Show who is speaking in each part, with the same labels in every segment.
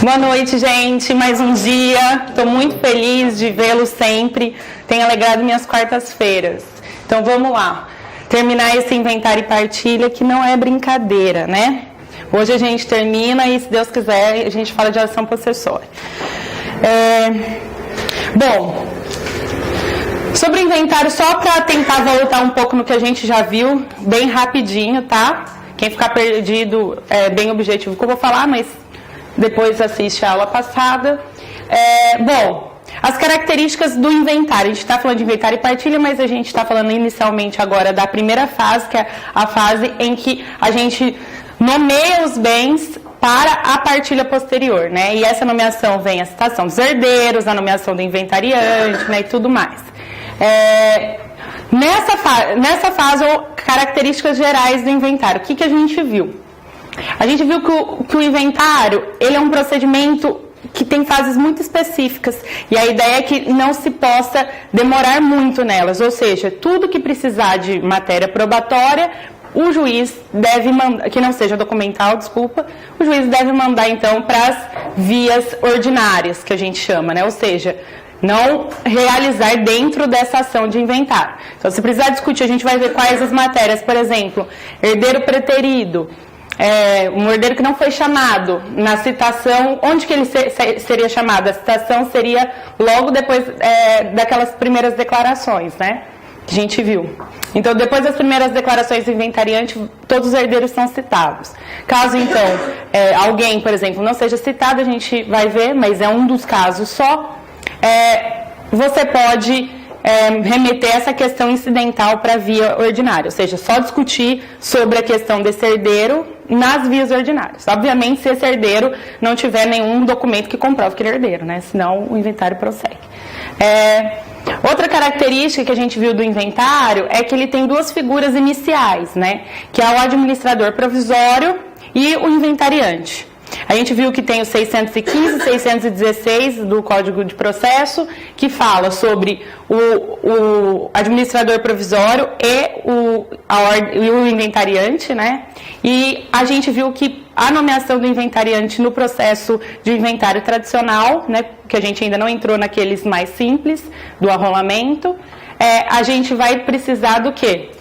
Speaker 1: Boa noite, gente. Mais um dia. Estou muito feliz de vê-los sempre. Tem alegrado minhas quartas-feiras. Então vamos lá. Terminar esse inventário e partilha que não é brincadeira, né? Hoje a gente termina e, se Deus quiser, a gente fala de ação possessória. Bom, sobre o inventário, só para tentar voltar um pouco no que a gente já viu, bem rapidinho, tá? Quem ficar perdido é bem objetivo que eu vou falar, mas depois assiste a aula passada. Bom, as características do inventário. A gente está falando de inventário e partilha, mas a gente está falando inicialmente agora da primeira fase, que é a fase em que a gente nomeia os bens para a partilha posterior, né? E essa nomeação vem a citação dos herdeiros, a nomeação do inventariante, né? E tudo mais. Nessa fase, características gerais do inventário. O que a gente viu? A gente viu que o inventário, ele é um procedimento que tem fases muito específicas, e a ideia é que não se possa demorar muito nelas, ou seja, tudo que precisar de matéria probatória, o juiz deve mandar, que não seja documental, desculpa, o juiz deve mandar então para as vias ordinárias, que a gente chama, né? Ou seja, não realizar dentro dessa ação de inventário. Então, se precisar discutir, a gente vai ver quais as matérias, por exemplo, herdeiro preterido, um herdeiro que não foi chamado na citação, onde que ele seria chamado? A citação seria logo depois daquelas primeiras declarações, né? Que a gente viu. Então, depois das primeiras declarações do inventariante, todos os herdeiros são citados. Caso, então, alguém, por exemplo, não seja citado, a gente vai ver, mas é um dos casos só, você pode remeter essa questão incidental para a via ordinária, ou seja, só discutir sobre a questão desse herdeiro nas vias ordinárias. Obviamente, se esse herdeiro não tiver nenhum documento que comprove que ele é herdeiro, né? Senão o inventário prossegue. Outra característica que a gente viu do inventário é que ele tem duas figuras iniciais, né? Que é o administrador provisório e o inventariante. A gente viu que tem o 615 e 616 do Código de Processo, que fala sobre o administrador provisório e o inventariante, né? E a gente viu que a nomeação do inventariante no processo de inventário tradicional, né, que a gente ainda não entrou naqueles mais simples, do arrolamento, a gente vai precisar do quê?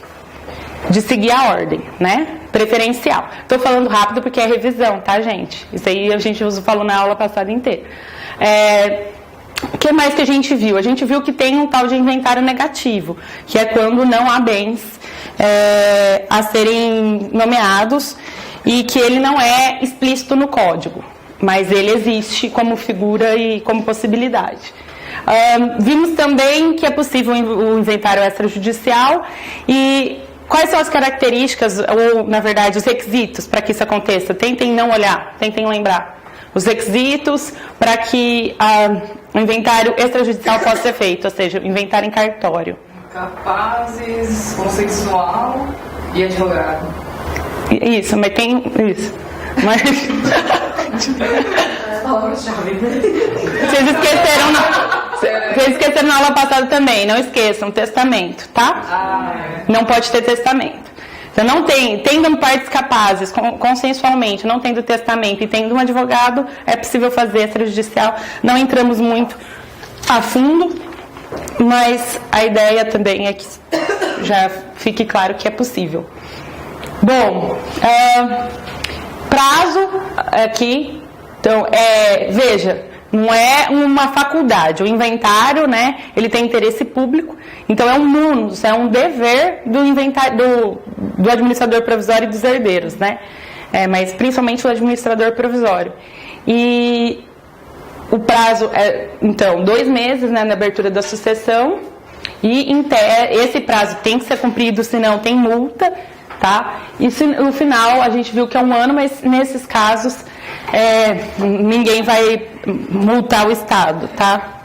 Speaker 1: De seguir a ordem, né? Preferencial. Estou falando rápido porque é revisão, tá, gente? Isso aí a gente falou na aula passada inteira. O que mais que a gente viu? A gente viu que tem um tal de inventário negativo, que é quando não há bens a serem nomeados e que ele não é explícito no código, mas ele existe como figura e como possibilidade. Vimos também que é possível o inventário extrajudicial e quais são as características, ou, na verdade, os requisitos para que isso aconteça? Tentem não olhar, tentem lembrar. Os requisitos para que o inventário extrajudicial possa ser feito, ou seja, o inventário em cartório.
Speaker 2: Capazes, consensual e advogado.
Speaker 1: Isso, mas tem isso. Mas Vocês esqueceram na aula passada também, não esqueçam, testamento, tá? Não pode ter testamento. Então, não tendo partes capazes, consensualmente, não tendo testamento e tendo um advogado, é possível fazer extrajudicial. Não entramos muito a fundo, mas a ideia também é que já fique claro que é possível. Bom, prazo aqui, então, veja, não é uma faculdade, o inventário, né, ele tem interesse público, então é um munus, é um dever do administrador provisório e dos herdeiros, né, mas principalmente o administrador provisório. E o prazo é, então, 2 meses, né, na abertura da sucessão, e esse prazo tem que ser cumprido, senão tem multa, tá? E no final a gente viu que é 1 ano, mas nesses casos ninguém vai multar o Estado, tá?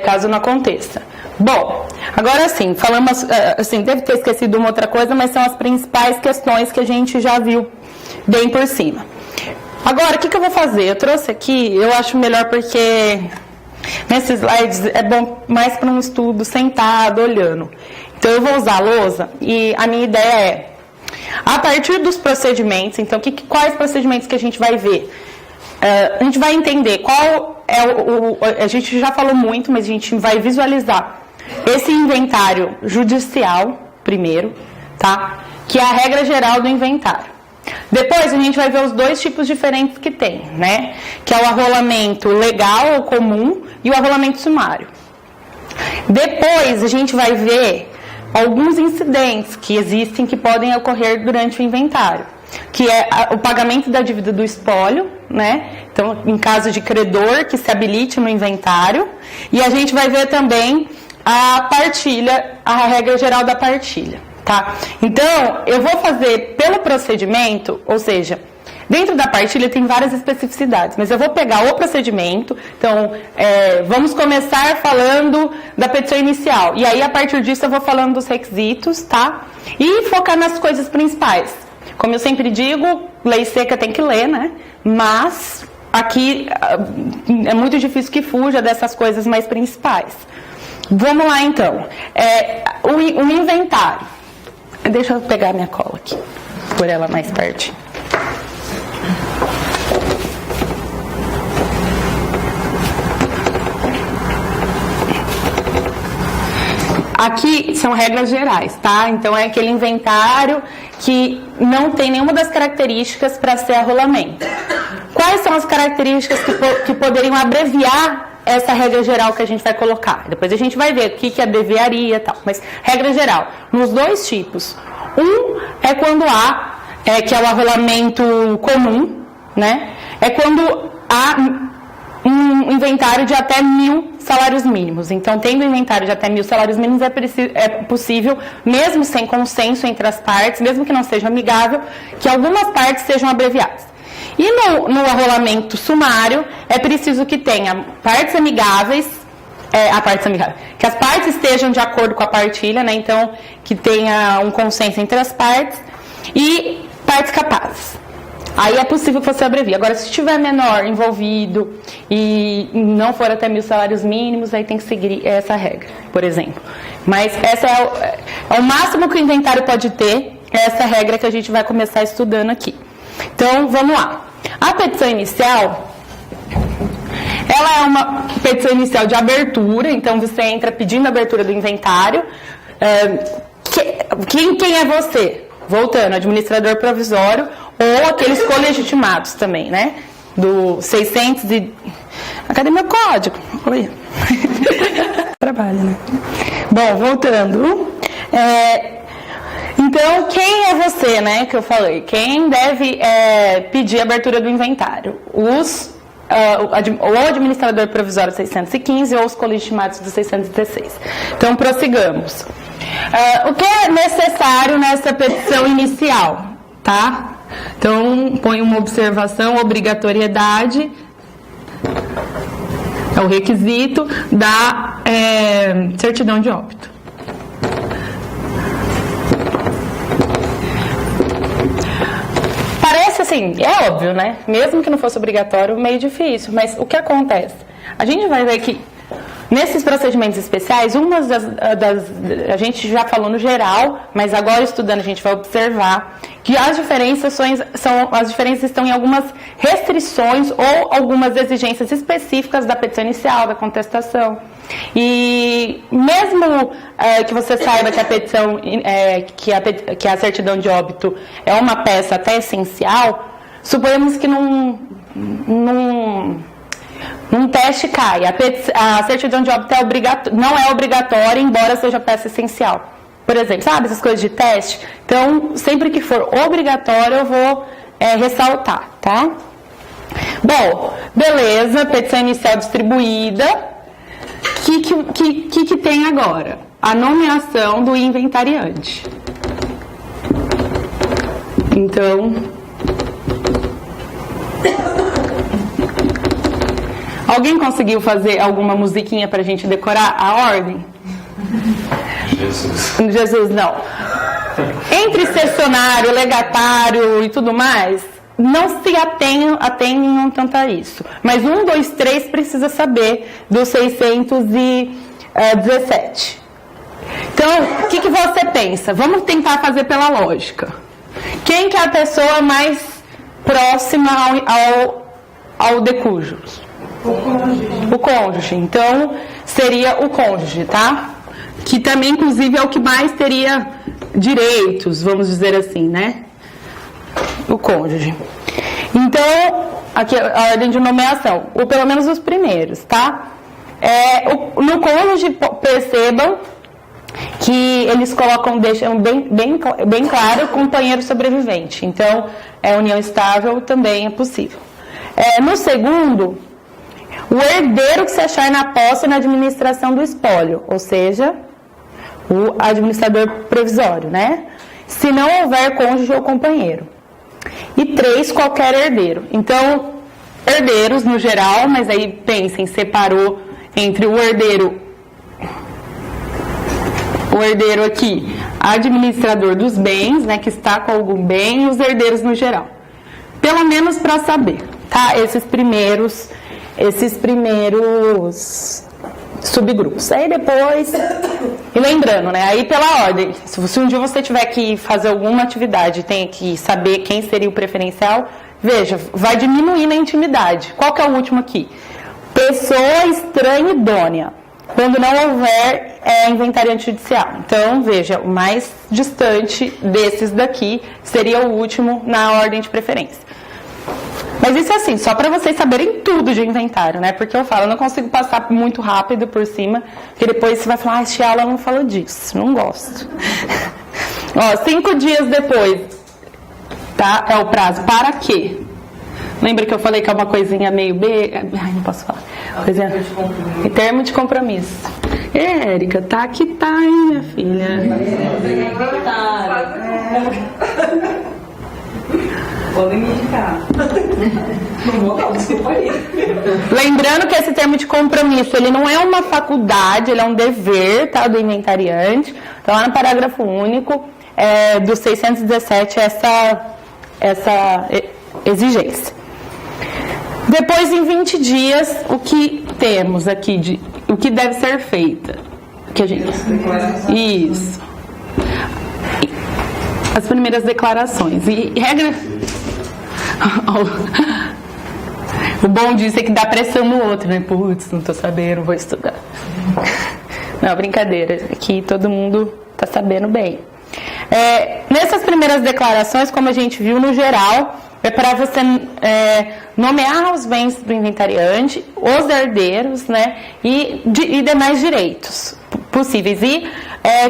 Speaker 1: Caso não aconteça. Bom, agora sim, falamos, assim, deve ter esquecido uma outra coisa, mas são as principais questões que a gente já viu bem por cima. Agora, o que eu vou fazer? Eu trouxe aqui, eu acho melhor porque nesses slides é bom mais para um estudo sentado, olhando. Então, eu vou usar a lousa e a minha ideia é, a partir dos procedimentos, então, quais procedimentos que a gente vai ver? a gente vai entender qual é a gente já falou muito, mas a gente vai visualizar esse inventário judicial primeiro, tá? Que é a regra geral do inventário. Depois a gente vai ver os dois tipos diferentes que tem, né? Que é o arrolamento legal ou comum e o arrolamento sumário. Depois a gente vai ver alguns incidentes que existem que podem ocorrer durante o inventário, que é o pagamento da dívida do espólio, né? Então, em caso de credor que se habilite no inventário, e a gente vai ver também a partilha, a regra geral da partilha, tá? Então, eu vou fazer pelo procedimento, ou seja, dentro da partilha tem várias especificidades, mas eu vou pegar o procedimento. Então, vamos começar falando da petição inicial, e aí a partir disso eu vou falando dos requisitos, tá? E focar nas coisas principais. Como eu sempre digo, lei seca tem que ler, né? Mas aqui é muito difícil que fuja dessas coisas mais principais. Vamos lá então. O inventário. Deixa eu pegar minha cola aqui, por ela mais perto. Aqui são regras gerais, tá? Então é aquele inventário que não tem nenhuma das características para ser arrolamento. Quais são as características que poderiam abreviar essa regra geral que a gente vai colocar? Depois a gente vai ver o que abreviaria e tal. Mas regra geral, nos dois tipos. Um é quando há, que é o arrolamento comum, né? É quando há um inventário de até 1.000 salários mínimos. Então, tendo um inventário de até 1.000 salários mínimos, é possível, mesmo sem consenso entre as partes, mesmo que não seja amigável, que algumas partes sejam abreviadas. E no arrolamento sumário, é preciso que tenha partes amigáveis, que as partes estejam de acordo com a partilha, né? Então, que tenha um consenso entre as partes, e partes capazes. Aí é possível que você abrevie. Agora, se tiver menor envolvido e não for até 1.000 salários mínimos, aí tem que seguir essa regra, por exemplo. Mas essa é o máximo que o inventário pode ter, é essa regra que a gente vai começar estudando aqui. Então, vamos lá. A petição inicial, ela é uma petição inicial de abertura, então você entra pedindo a abertura do inventário. Quem é você? Voltando, administrador provisório ou aqueles colegitimados também, né? Do 600 e... Cadê meu código? Oi. Trabalho, né? Bom, voltando. Então, quem é você, né? Que eu falei. Quem deve pedir a abertura do inventário? O administrador provisório 615 ou os colegitimados do 616. Então, prossigamos. O que é necessário nessa petição inicial, tá? Então, põe uma observação, obrigatoriedade, é o requisito da certidão de óbito. Parece assim, é óbvio, né? Mesmo que não fosse obrigatório, meio difícil, mas o que acontece? A gente vai ver que nesses procedimentos especiais, a gente já falou no geral, mas agora estudando a gente vai observar que as diferenças estão em algumas restrições ou algumas exigências específicas da petição inicial, da contestação. E mesmo que você saiba que a petição, que a certidão de óbito é uma peça até essencial, suponhamos que num teste cai. A certidão de óbito não é obrigatória, embora seja peça essencial. Por exemplo, sabe essas coisas de teste? Então, sempre que for obrigatório, eu vou ressaltar, tá? Bom, beleza, petição inicial distribuída. O que tem agora? A nomeação do inventariante. Então... Alguém conseguiu fazer alguma musiquinha pra gente decorar a ordem? Jesus, não. Entre cessionário, legatário e tudo mais, não se atenham tanto a isso. Mas 1, 2, 3 precisa saber do 617. Então, o que você pensa? Vamos tentar fazer pela lógica. Quem que é a pessoa mais próxima ao de cujos? O cônjuge. Então, seria o cônjuge, tá? Que também, inclusive, é o que mais teria direitos, vamos dizer assim, né? O cônjuge. Então, aqui a ordem de nomeação, ou pelo menos os primeiros, tá? No cônjuge, percebam que eles deixam bem claro companheiro sobrevivente. Então, união estável também é possível. No segundo, o herdeiro que se achar na posse e na administração do espólio, ou seja, o administrador provisório, né? Se não houver cônjuge ou companheiro. E 3, qualquer herdeiro. Então, herdeiros no geral, mas aí pensem, separou entre o herdeiro aqui, administrador dos bens, né, que está com algum bem, e os herdeiros no geral. Pelo menos para saber, tá? Esses primeiros subgrupos. Aí depois, e lembrando, né, aí pela ordem, se um dia você tiver que fazer alguma atividade, tem que saber quem seria o preferencial, veja, vai diminuir na intimidade. Qual que é o último aqui? Pessoa estranha idônea, quando não houver inventariante judicial. Então, veja, o mais distante desses daqui seria o último na ordem de preferência. Mas isso é assim, só para vocês saberem tudo de inventário, né? Porque eu falo, eu não consigo passar muito rápido por cima, porque depois você vai falar, esse aula não falou disso, não gosto. 5 dias depois, tá? É o prazo. Para quê? Lembra que eu falei que é uma coisinha meio B? Ai, não posso falar. Coisinha... Termo de compromisso. Érica, tá que tá, hein, minha filha?
Speaker 2: Podem me indicar. Não vou dar, desculpa aí.
Speaker 1: Lembrando que esse termo de compromisso, ele não é uma faculdade, ele é um dever, tá, do inventariante. Então, lá no parágrafo único do 617, essa exigência. Depois, em 20 dias, o que temos aqui, o que deve ser feito? Isso. As primeiras declarações. E regra... O bom disso é que dá pressão no outro, né? Putz, não tô sabendo, vou estudar. Não, brincadeira. Aqui todo mundo tá sabendo bem. Nessas primeiras declarações, como a gente viu, no geral, é para você nomear os bens do inventariante, os herdeiros, né? E demais direitos possíveis. E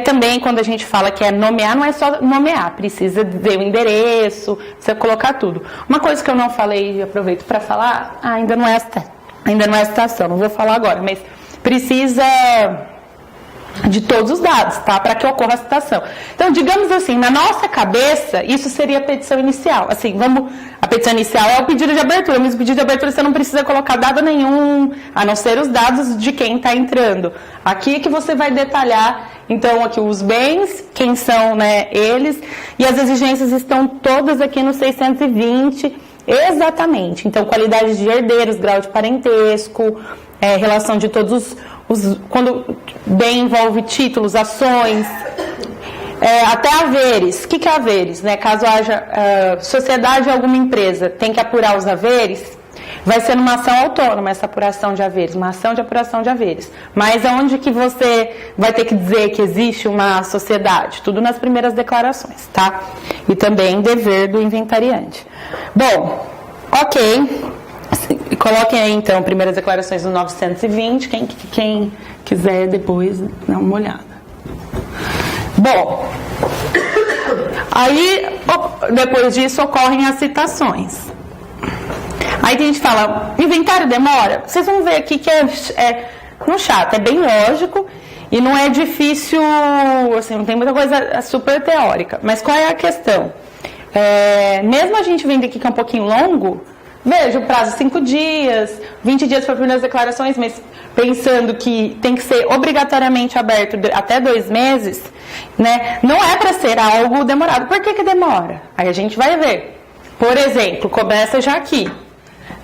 Speaker 1: também, quando a gente fala que é nomear, não é só nomear, precisa ver o endereço, precisa colocar tudo. Uma coisa que eu não falei e aproveito para falar, ainda não é a citação, não vou falar agora, mas precisa de todos os dados, tá? Para que ocorra a citação. Então, digamos assim, na nossa cabeça, isso seria a petição inicial. Assim, a petição inicial é o pedido de abertura, mas o pedido de abertura você não precisa colocar dado nenhum, a não ser os dados de quem está entrando. Aqui que você vai detalhar, então, aqui os bens, quem são, né, eles, e as exigências estão todas aqui no 620, exatamente. Então, qualidade de herdeiros, grau de parentesco, relação de todos quando bem envolve títulos, ações, até haveres. O que é haveres? Né? Caso haja sociedade ou alguma empresa tem que apurar os haveres, vai ser numa ação autônoma essa apuração de haveres, uma ação de apuração de haveres. Mas aonde que você vai ter que dizer que existe uma sociedade? Tudo nas primeiras declarações, tá? E também dever do inventariante. Bom, ok. Coloquem aí, então, primeiras declarações do 920, quem quiser depois dar uma olhada. Bom, aí, depois disso, ocorrem as citações. Aí a gente fala, inventário demora? Vocês vão ver aqui que não chato, é bem lógico e não é difícil, assim, não tem muita coisa super teórica. Mas qual é a questão? Mesmo a gente vendo aqui que é um pouquinho longo, veja, o prazo 5 dias, 20 dias para as primeiras declarações, mas pensando que tem que ser obrigatoriamente aberto até 2 meses, né? Não é para ser algo demorado. Por que demora? Aí a gente vai ver. Por exemplo, começa já aqui.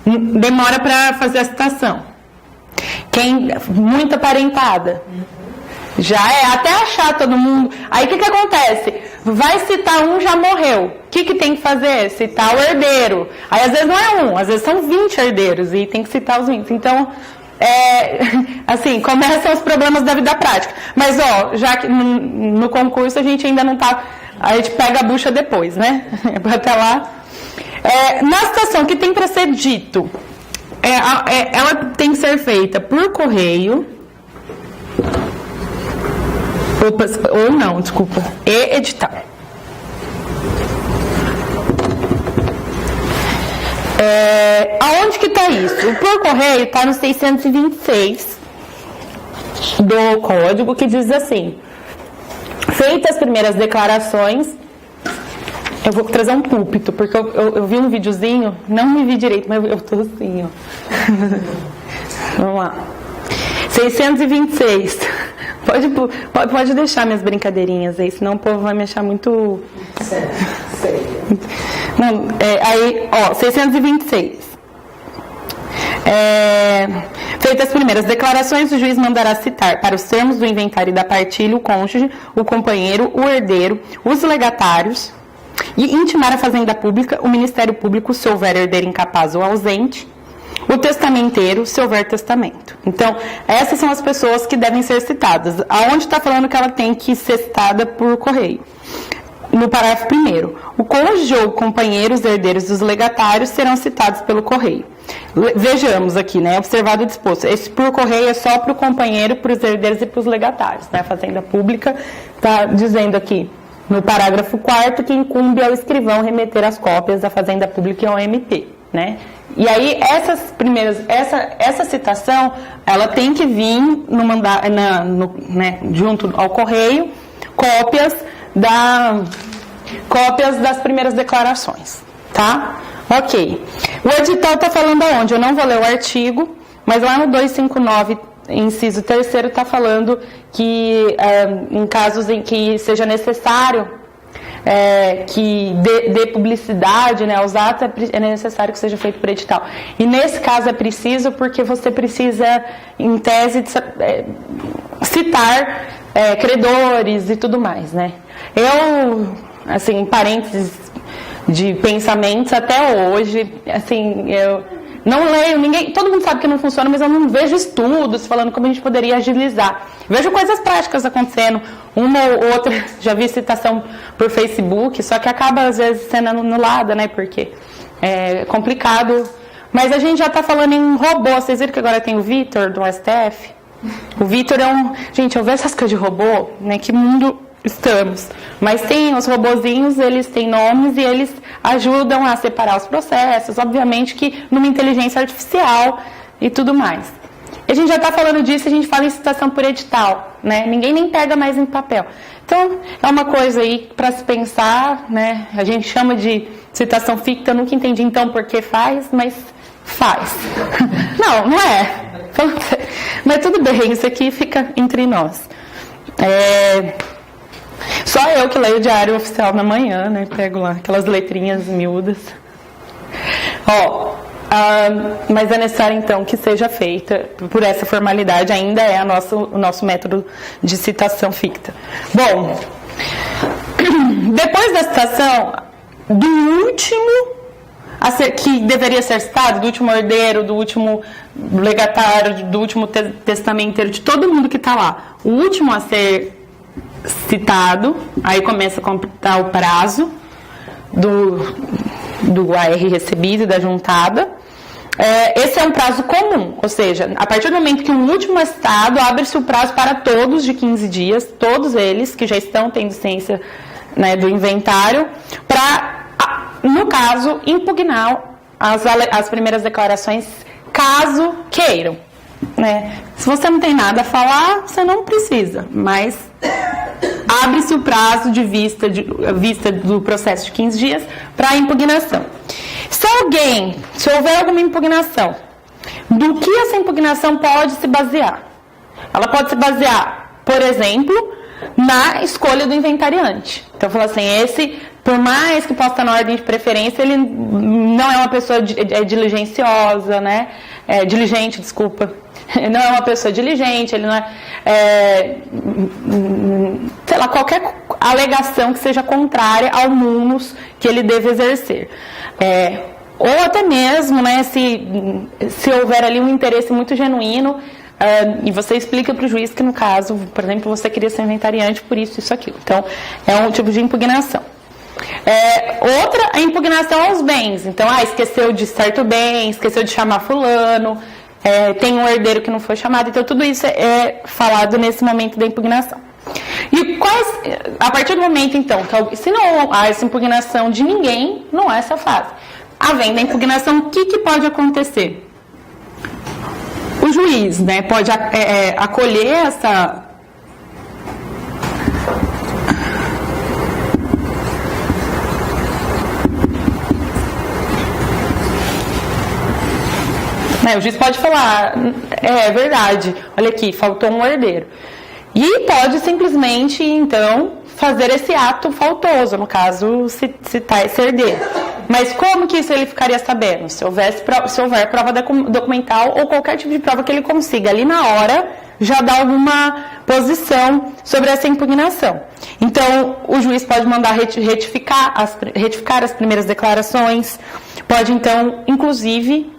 Speaker 1: Demora para fazer a citação. Muita parentada. Já até achar todo mundo. Aí o que acontece? Vai citar um, já morreu. que tem que fazer? Citar o herdeiro. Aí às vezes não é um, às vezes são 20 herdeiros e tem que citar os 20. Então, assim, começam os problemas da vida prática. Mas, ó, já que no concurso a gente ainda não tá... A gente pega a bucha depois, né? Até lá. Na situação que tem para ser dito, ela tem que ser feita por correio... Ou não, desculpa. E edital. Aonde que está isso? O por correio está no 626 do código, que diz assim: feitas as primeiras declarações. Eu vou trazer um púlpito, porque eu vi um videozinho, não me vi direito, mas eu tô assim, ó. Vamos lá. 626. Pode deixar minhas brincadeirinhas aí, senão o povo vai me achar muito... Sério. Não, aí, ó, 626. Feitas as primeiras declarações, o juiz mandará citar para os termos do inventário da partilha o cônjuge, o companheiro, o herdeiro, os legatários e intimar a Fazenda Pública, o Ministério Público, se houver herdeiro incapaz ou ausente, o testamenteiro, se houver testamento. Então, essas são as pessoas que devem ser citadas. Aonde está falando que ela tem que ser citada por correio? No parágrafo 1º, o cônjuge ou companheiros herdeiros dos legatários serão citados pelo correio. Vejamos aqui, né? Observado e disposto. Esse por correio é só para o companheiro, para os herdeiros e para os legatários, né? A Fazenda Pública está dizendo aqui, no parágrafo 4º, que incumbe ao escrivão remeter as cópias da Fazenda Pública e ao MP, né? E aí, essa citação, ela tem que vir junto ao correio, cópias das primeiras declarações, tá? Ok. O edital está falando aonde? Eu não vou ler o artigo, mas lá no 259, inciso 3º, está falando que em casos em que seja necessário que dê publicidade, né, aos atos, é necessário que seja feito por edital. E nesse caso é preciso porque você precisa, em tese, citar credores e tudo mais, né? Eu, assim, parênteses de pensamentos, até hoje, assim, eu não leio, todo mundo sabe que não funciona, mas eu não vejo estudos falando como a gente poderia agilizar. Vejo coisas práticas acontecendo, uma ou outra, já vi citação por Facebook, só que acaba às vezes sendo anulada, né, porque é complicado. Mas a gente já está falando em robô, vocês viram que agora tem o Vitor do STF? O Vitor Gente, eu vejo essas coisas de robô, né, que mundo estamos. Mas tem os robozinhos, eles têm nomes e eles ajudam a separar os processos, obviamente que numa inteligência artificial e tudo mais. A gente já está falando disso, a gente fala em citação por edital, né? Ninguém nem pega mais em papel. Então, é uma coisa aí para se pensar, né? A gente chama de citação ficta, eu nunca entendi então por que faz, mas faz. Não é. Mas tudo bem, isso aqui fica entre nós. Só eu que leio o Diário Oficial na manhã, né? Pego lá aquelas letrinhas miúdas. Mas é necessário, então, que seja feita por essa formalidade, ainda é o nosso método de citação ficta. Bom, depois da citação, do último que deveria ser citado, do último herdeiro, do último legatário, do último testamenteiro, de todo mundo que está lá, o último a ser citado, aí começa a computar o prazo do AR recebido, da juntada. Esse é um prazo comum, ou seja, a partir do momento que o último é citado, abre-se o prazo para todos de 15 dias, todos eles que já estão tendo ciência, né, do inventário, para, no caso, impugnar as primeiras declarações, caso queiram. Né? Se você não tem nada a falar, você não precisa, mas abre-se o prazo de vista do processo de 15 dias para a impugnação. Se houver alguma impugnação, do que essa impugnação pode se basear? Ela pode se basear, por exemplo, na escolha do inventariante. Então, eu falo assim, por mais que possa estar na ordem de preferência, ele não é uma pessoa diligenciosa, né? Diligente, desculpa. Não é uma pessoa diligente, ele não sei lá, qualquer alegação que seja contrária ao munus que ele deve exercer. Ou até mesmo, né, se houver ali um interesse muito genuíno, e você explica para o juiz que, no caso, por exemplo, você queria ser inventariante por isso, aquilo. Então, é um tipo de impugnação. Outra, a impugnação aos bens. Então, esqueceu de certo bem, esqueceu de chamar fulano, tem um herdeiro que não foi chamado. Então, tudo isso é falado nesse momento da impugnação. E a partir do momento, então, se não há essa impugnação de ninguém, não há essa fase. Havendo a impugnação, o que pode acontecer? O juiz, né, pode acolher essa... O juiz pode falar, é verdade, olha aqui, faltou um herdeiro. E pode simplesmente, então, fazer esse ato faltoso, no caso, citar esse herdeiro. Mas como que isso ele ficaria sabendo? Se houver prova documental ou qualquer tipo de prova que ele consiga ali na hora, já dá alguma posição sobre essa impugnação. Então, o juiz pode mandar retificar as primeiras declarações, pode, então, inclusive...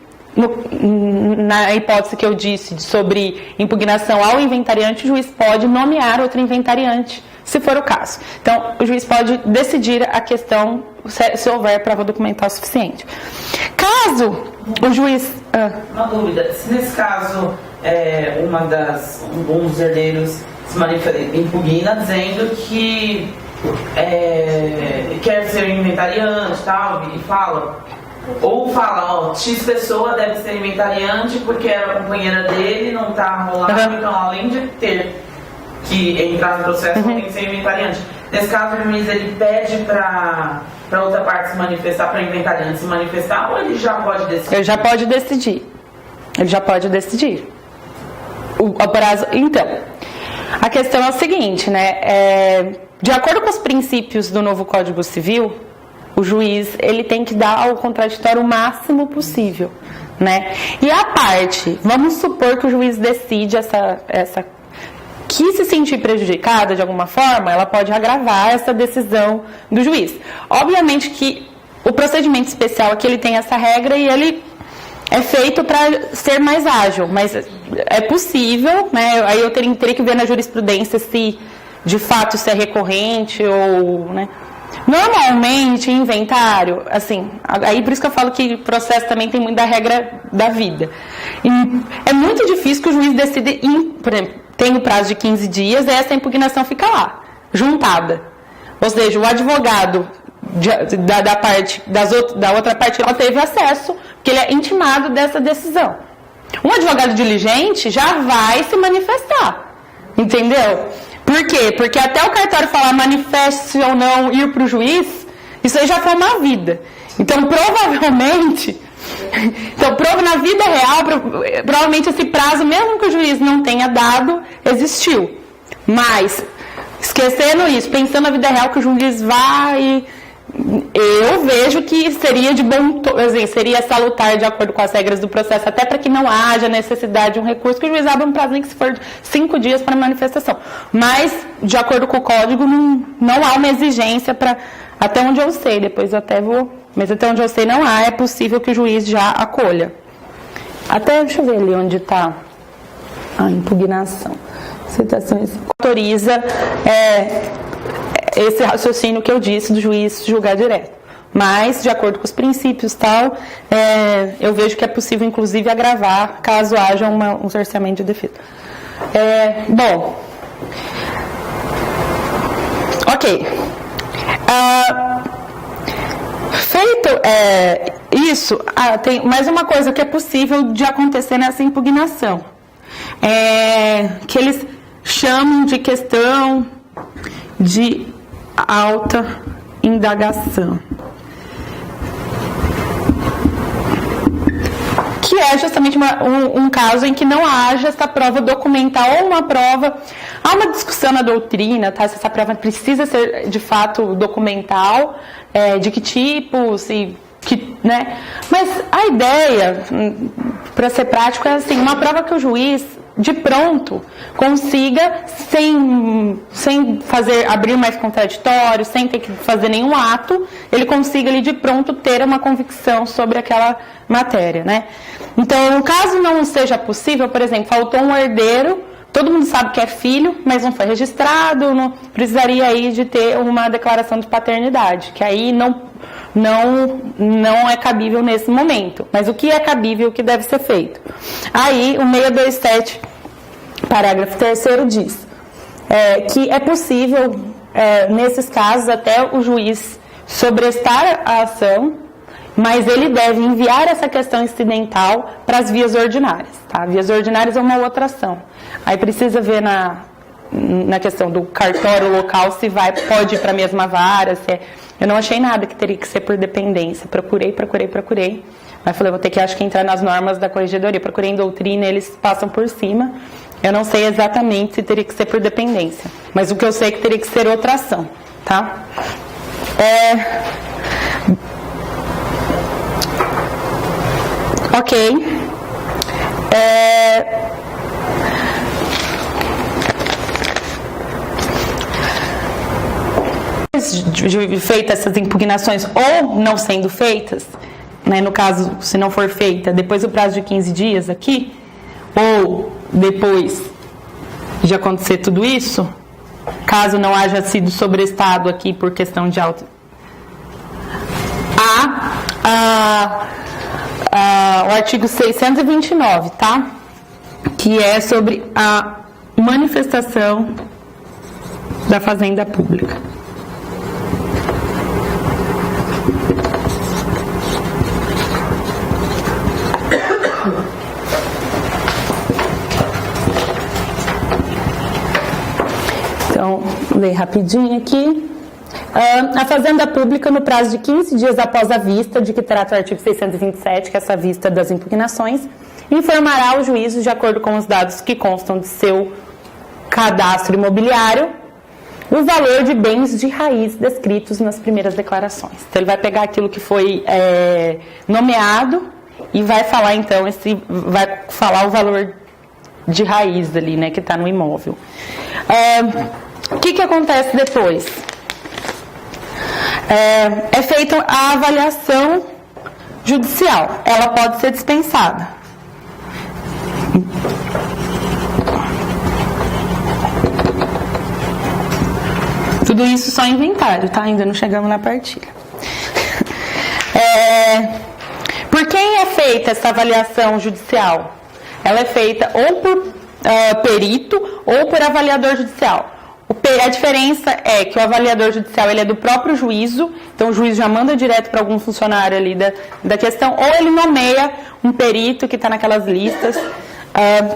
Speaker 1: na hipótese que eu disse sobre impugnação ao inventariante, o juiz pode nomear outro inventariante, se for o caso. Então, o juiz pode decidir a questão se houver prova documental suficiente. Caso o juiz...
Speaker 3: Uma dúvida, se nesse caso um dos herdeiros se impugna dizendo que quer ser inventariante e tal, e fala... Ou fala, X pessoa deve ser inventariante porque era a companheira dele, não está rolando, então além de ter que entrar no processo, tem que ser inventariante. Nesse caso, o juiz ele pede para outra parte se manifestar, para o inventariante se manifestar, ou ele já pode decidir?
Speaker 1: Ele já pode decidir. O prazo, então, a questão é o seguinte, né? De acordo com os princípios do novo Código Civil, o juiz ele tem que dar ao contraditório o máximo possível, né? E a parte, vamos supor que o juiz decide essa que se sentir prejudicada de alguma forma, ela pode agravar essa decisão do juiz. Obviamente que o procedimento especial aqui ele tem essa regra e ele é feito para ser mais ágil, mas é possível, né? Aí eu teria que ver na jurisprudência se de fato isso é recorrente ou, né? Normalmente, em inventário, assim, aí por isso que eu falo que o processo também tem muito da regra da vida. E é muito difícil que o juiz decida, por exemplo, tem o prazo de 15 dias e essa impugnação fica lá, juntada. Ou seja, o advogado da outra parte, ela teve acesso, porque ele é intimado dessa decisão. Um advogado diligente já vai se manifestar, entendeu? Por quê? Porque até o cartório falar manifeste ou não ir para o juiz, isso aí já foi uma vida. Então, provavelmente, na vida real, provavelmente esse prazo, mesmo que o juiz não tenha dado, existiu. Mas, esquecendo isso, pensando na vida real que o juiz vai... Eu vejo que seria de bom, assim, seria salutar de acordo com as regras do processo, até para que não haja necessidade de um recurso, que o juiz abra um prazo nem que se for 5 dias para manifestação. Mas, de acordo com o código, não há uma exigência para, até onde eu sei, depois eu até vou, mas até onde eu sei não há, é possível que o juiz já acolha. Deixa eu ver ali onde está a impugnação. Citações. Autoriza esse raciocínio que eu disse do juiz julgar direto. Mas, de acordo com os princípios e tal, eu vejo que é possível, inclusive, agravar caso haja um cerceamento de defesa. Ok. Feito isso, tem mais uma coisa que é possível de acontecer nessa impugnação. Que eles chamam de questão de alta indagação, que é justamente um caso em que não haja essa prova documental ou uma prova. Há uma discussão na doutrina, tá? Se essa prova precisa ser de fato documental, de que tipo, né? Mas a ideia, para ser prático, é assim, uma prova que o juiz de pronto, consiga, sem abrir mais contraditório, sem ter que fazer nenhum ato, ele consiga ali de pronto ter uma convicção sobre aquela matéria, né? Então, caso não seja possível, por exemplo, faltou um herdeiro, todo mundo sabe que é filho, mas não foi registrado, não precisaria aí de ter uma declaração de paternidade, que aí não é cabível nesse momento. Mas o que é cabível, o que deve ser feito? Aí, o 627, parágrafo 3º, diz que é possível, nesses casos, até o juiz sobrestar a ação, mas ele deve enviar essa questão incidental para as vias ordinárias. Tá? Vias ordinárias é uma outra ação. Aí precisa ver na questão do cartório local se pode ir para a mesma vara, se é... Eu não achei nada que teria que ser por dependência. Procurei. Mas falei, vou ter que, acho que, entrar nas normas da corregedoria. Procurei em doutrina, eles passam por cima. Eu não sei exatamente se teria que ser por dependência. Mas o que eu sei é que teria que ser outra ação. Tá? Ok. De feitas essas impugnações ou não sendo feitas, né, no caso, se não for feita depois do prazo de 15 dias aqui, ou depois de acontecer tudo isso, caso não haja sido sobrestado aqui por questão de o artigo 629, tá? Que é sobre a manifestação da fazenda pública. Então, vou ler rapidinho aqui. A fazenda pública, no prazo de 15 dias após a vista, de que trata o artigo 627, que é essa vista das impugnações, informará o juízo, de acordo com os dados que constam de seu cadastro imobiliário, o valor de bens de raiz descritos nas primeiras declarações. Então, ele vai pegar aquilo que foi nomeado e vai falar, então, vai falar o valor de raiz ali, né, que está no imóvel. O que acontece depois? É feita a avaliação judicial. Ela pode ser dispensada. Tudo isso só inventário, tá? Ainda não chegamos na partilha. Por quem é feita essa avaliação judicial? Ela é feita ou por perito ou por avaliador judicial. A diferença é que o avaliador judicial ele é do próprio juízo, então o juiz já manda direto para algum funcionário ali da questão, ou ele nomeia um perito que está naquelas listas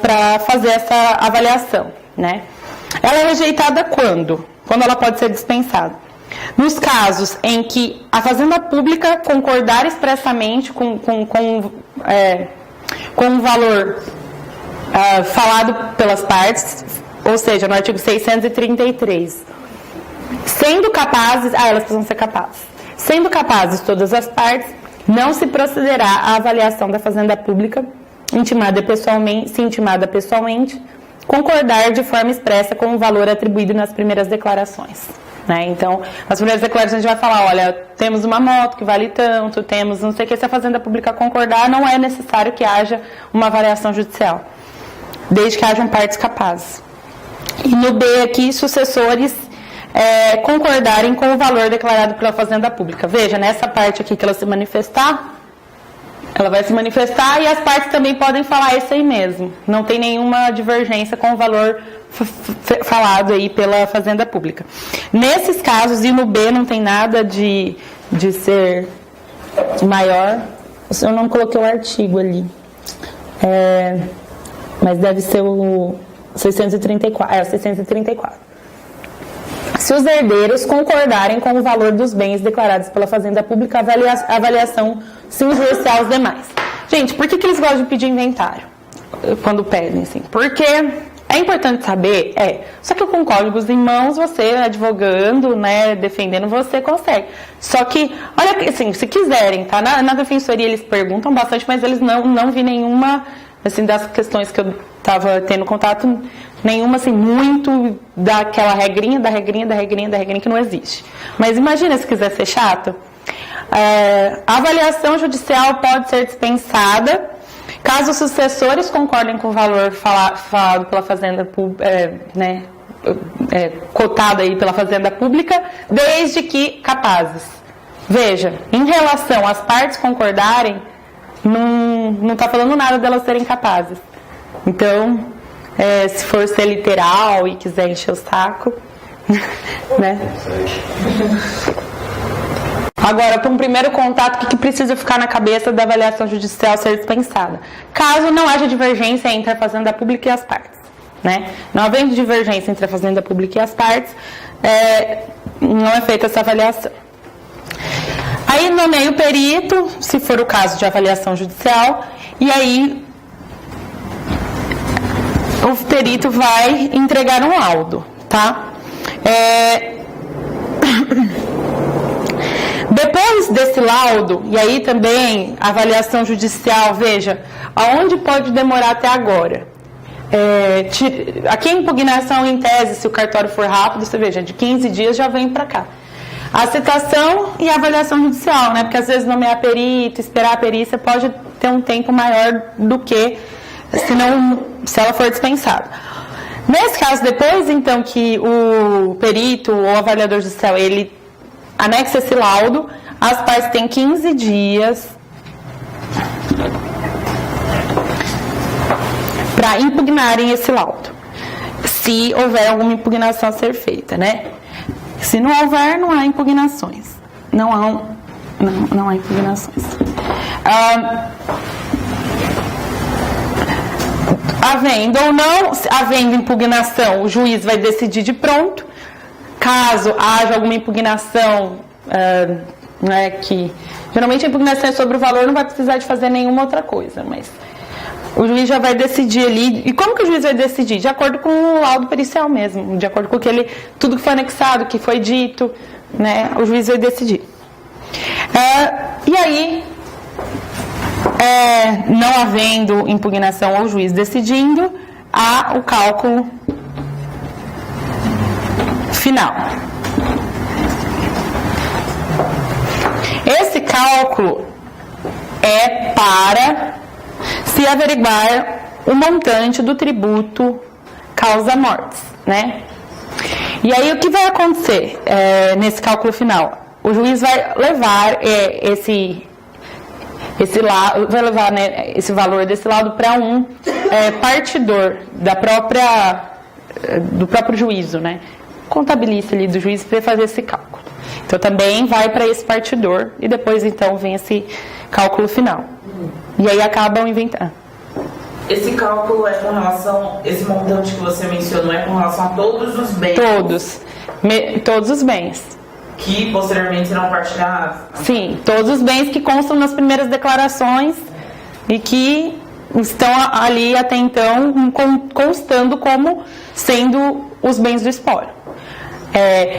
Speaker 1: para fazer essa avaliação, né? Ela é rejeitada quando? Quando ela pode ser dispensada? Nos casos em que a fazenda pública concordar expressamente com o valor falado pelas partes, ou seja, no artigo 633, sendo capazes, elas precisam ser capazes, sendo capazes todas as partes, não se procederá à avaliação da fazenda pública, se intimada pessoalmente, concordar de forma expressa com o valor atribuído nas primeiras declarações. Né? Então, nas primeiras declarações a gente vai falar, olha, temos uma moto que vale tanto, temos não sei o que, se a fazenda pública concordar, não é necessário que haja uma avaliação judicial, desde que hajam partes capazes. E no B aqui, sucessores concordarem com o valor declarado pela fazenda pública. Veja, nessa parte aqui que ela se manifestar, ela vai se manifestar e as partes também podem falar isso aí mesmo. Não tem nenhuma divergência com o valor falado aí pela fazenda pública. Nesses casos, e no B não tem nada de ser maior, eu não coloquei o artigo ali, mas deve ser o 634, 634. Se os herdeiros concordarem com o valor dos bens declarados pela fazenda pública, a avaliação se injuriar aos demais. Gente, por que eles gostam de pedir inventário? Quando pedem, assim? Porque é importante saber, só que com códigos em mãos, você advogando, né, defendendo, você consegue. Só que, olha, assim, se quiserem, tá? Na defensoria eles perguntam bastante, mas eles não vi nenhuma assim, das questões que eu estava tendo contato, nenhuma, assim, muito daquela regrinha que não existe. Mas imagina se quiser ser chato. A avaliação judicial pode ser dispensada caso os sucessores concordem com o valor falado pela Fazenda Pública, cotado aí pela Fazenda Pública, desde que capazes. Veja, em relação às partes concordarem, não está falando nada delas serem capazes. Então, se for ser literal e quiser encher o saco, né? Agora, para um primeiro contato, o que precisa ficar na cabeça da avaliação judicial ser dispensada? Caso não haja divergência entre a Fazenda Pública e as partes, né? Não havendo divergência entre a Fazenda Pública e as partes, não é feita essa avaliação. Aí nomeia o perito, se for o caso de avaliação judicial, e aí o perito vai entregar um laudo, tá? Depois desse laudo, e aí também a avaliação judicial, veja, aonde pode demorar até agora? Aqui a impugnação em tese, se o cartório for rápido, você veja, de 15 dias já vem para cá. A citação e a avaliação judicial, né? Porque às vezes nomear perito, esperar a perícia pode ter um tempo maior do que se ela for dispensada. Nesse caso, depois então que o perito ou avaliador judicial ele anexa esse laudo, as partes têm 15 dias para impugnarem esse laudo, se houver alguma impugnação a ser feita, né? Se não houver, não há impugnações. Não há impugnações. Havendo impugnação, o juiz vai decidir de pronto. Caso haja alguma impugnação, que geralmente a impugnação é sobre o valor, não vai precisar de fazer nenhuma outra coisa, mas o juiz já vai decidir ali. E como que o juiz vai decidir? De acordo com o laudo pericial mesmo, de acordo com tudo que foi anexado, que foi dito, né? O juiz vai decidir. E aí, não havendo impugnação ou juiz decidindo, há o cálculo final. Esse cálculo é para se averiguar o montante do tributo causa-mortes, né? E aí o que vai acontecer nesse cálculo final? O juiz vai levar esse valor desse laudo para um partidor do próprio juízo, né? Contabilista ali do juiz para fazer esse cálculo. Então também vai para esse partidor e depois então vem esse cálculo final. E aí acabam inventando.
Speaker 3: Esse cálculo é com relação, esse montante que você mencionou é com relação a todos os bens? Todos os bens. Que posteriormente serão partilhados? Sim,
Speaker 1: todos os bens que constam nas primeiras declarações e que estão ali até então constando como sendo os bens do espólio.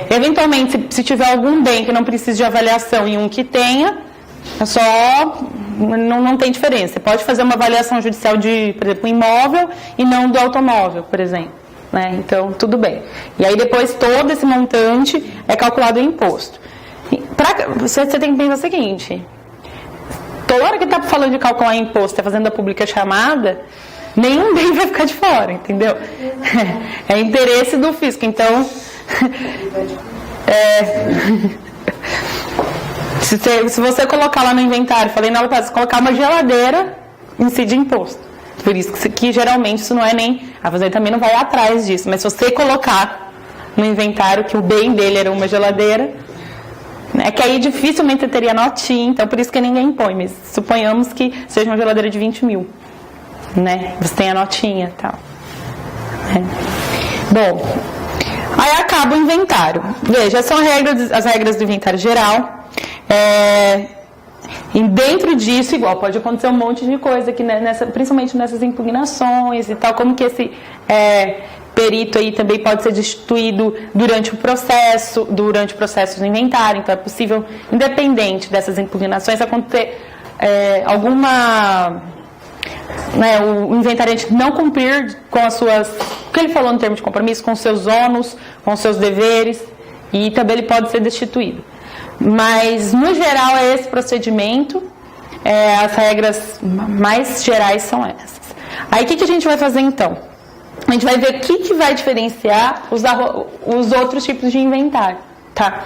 Speaker 1: Eventualmente, se tiver algum bem que não precise de avaliação e um que tenha, não tem diferença. Você pode fazer uma avaliação judicial de, por exemplo, imóvel e não do automóvel, por exemplo. Né? Então, tudo bem. E aí, depois, todo esse montante é calculado em imposto. Você tem que pensar o seguinte: toda hora que está falando de calcular imposto, a Fazenda Pública chamada, nenhum bem vai ficar de fora, entendeu? É interesse do fisco. Então, se você colocar lá no inventário, falei na outra, se colocar uma geladeira, incide imposto. Por isso que geralmente isso não é nem... A Fazenda também não vai atrás disso, mas se você colocar no inventário que o bem dele era uma geladeira, né, que aí dificilmente teria notinha, então por isso que ninguém impõe, mas suponhamos que seja uma geladeira de 20 mil, né? Você tem a notinha e tal. Bom, aí acaba o inventário. Veja, são as regras do inventário geral. E dentro disso, igual, pode acontecer um monte de coisa, que principalmente nessas impugnações e tal, como que esse perito aí também pode ser destituído durante o processo do inventário. Então é possível, independente dessas impugnações, acontecer alguma né, o inventariante não cumprir com as suas, o que ele falou no termo de compromisso, com seus ônus, com seus deveres, e também ele pode ser destituído. Mas, no geral, é esse procedimento, as regras mais gerais são essas. Aí, o que a gente vai fazer, então? A gente vai ver o que vai diferenciar os outros tipos de inventário, tá?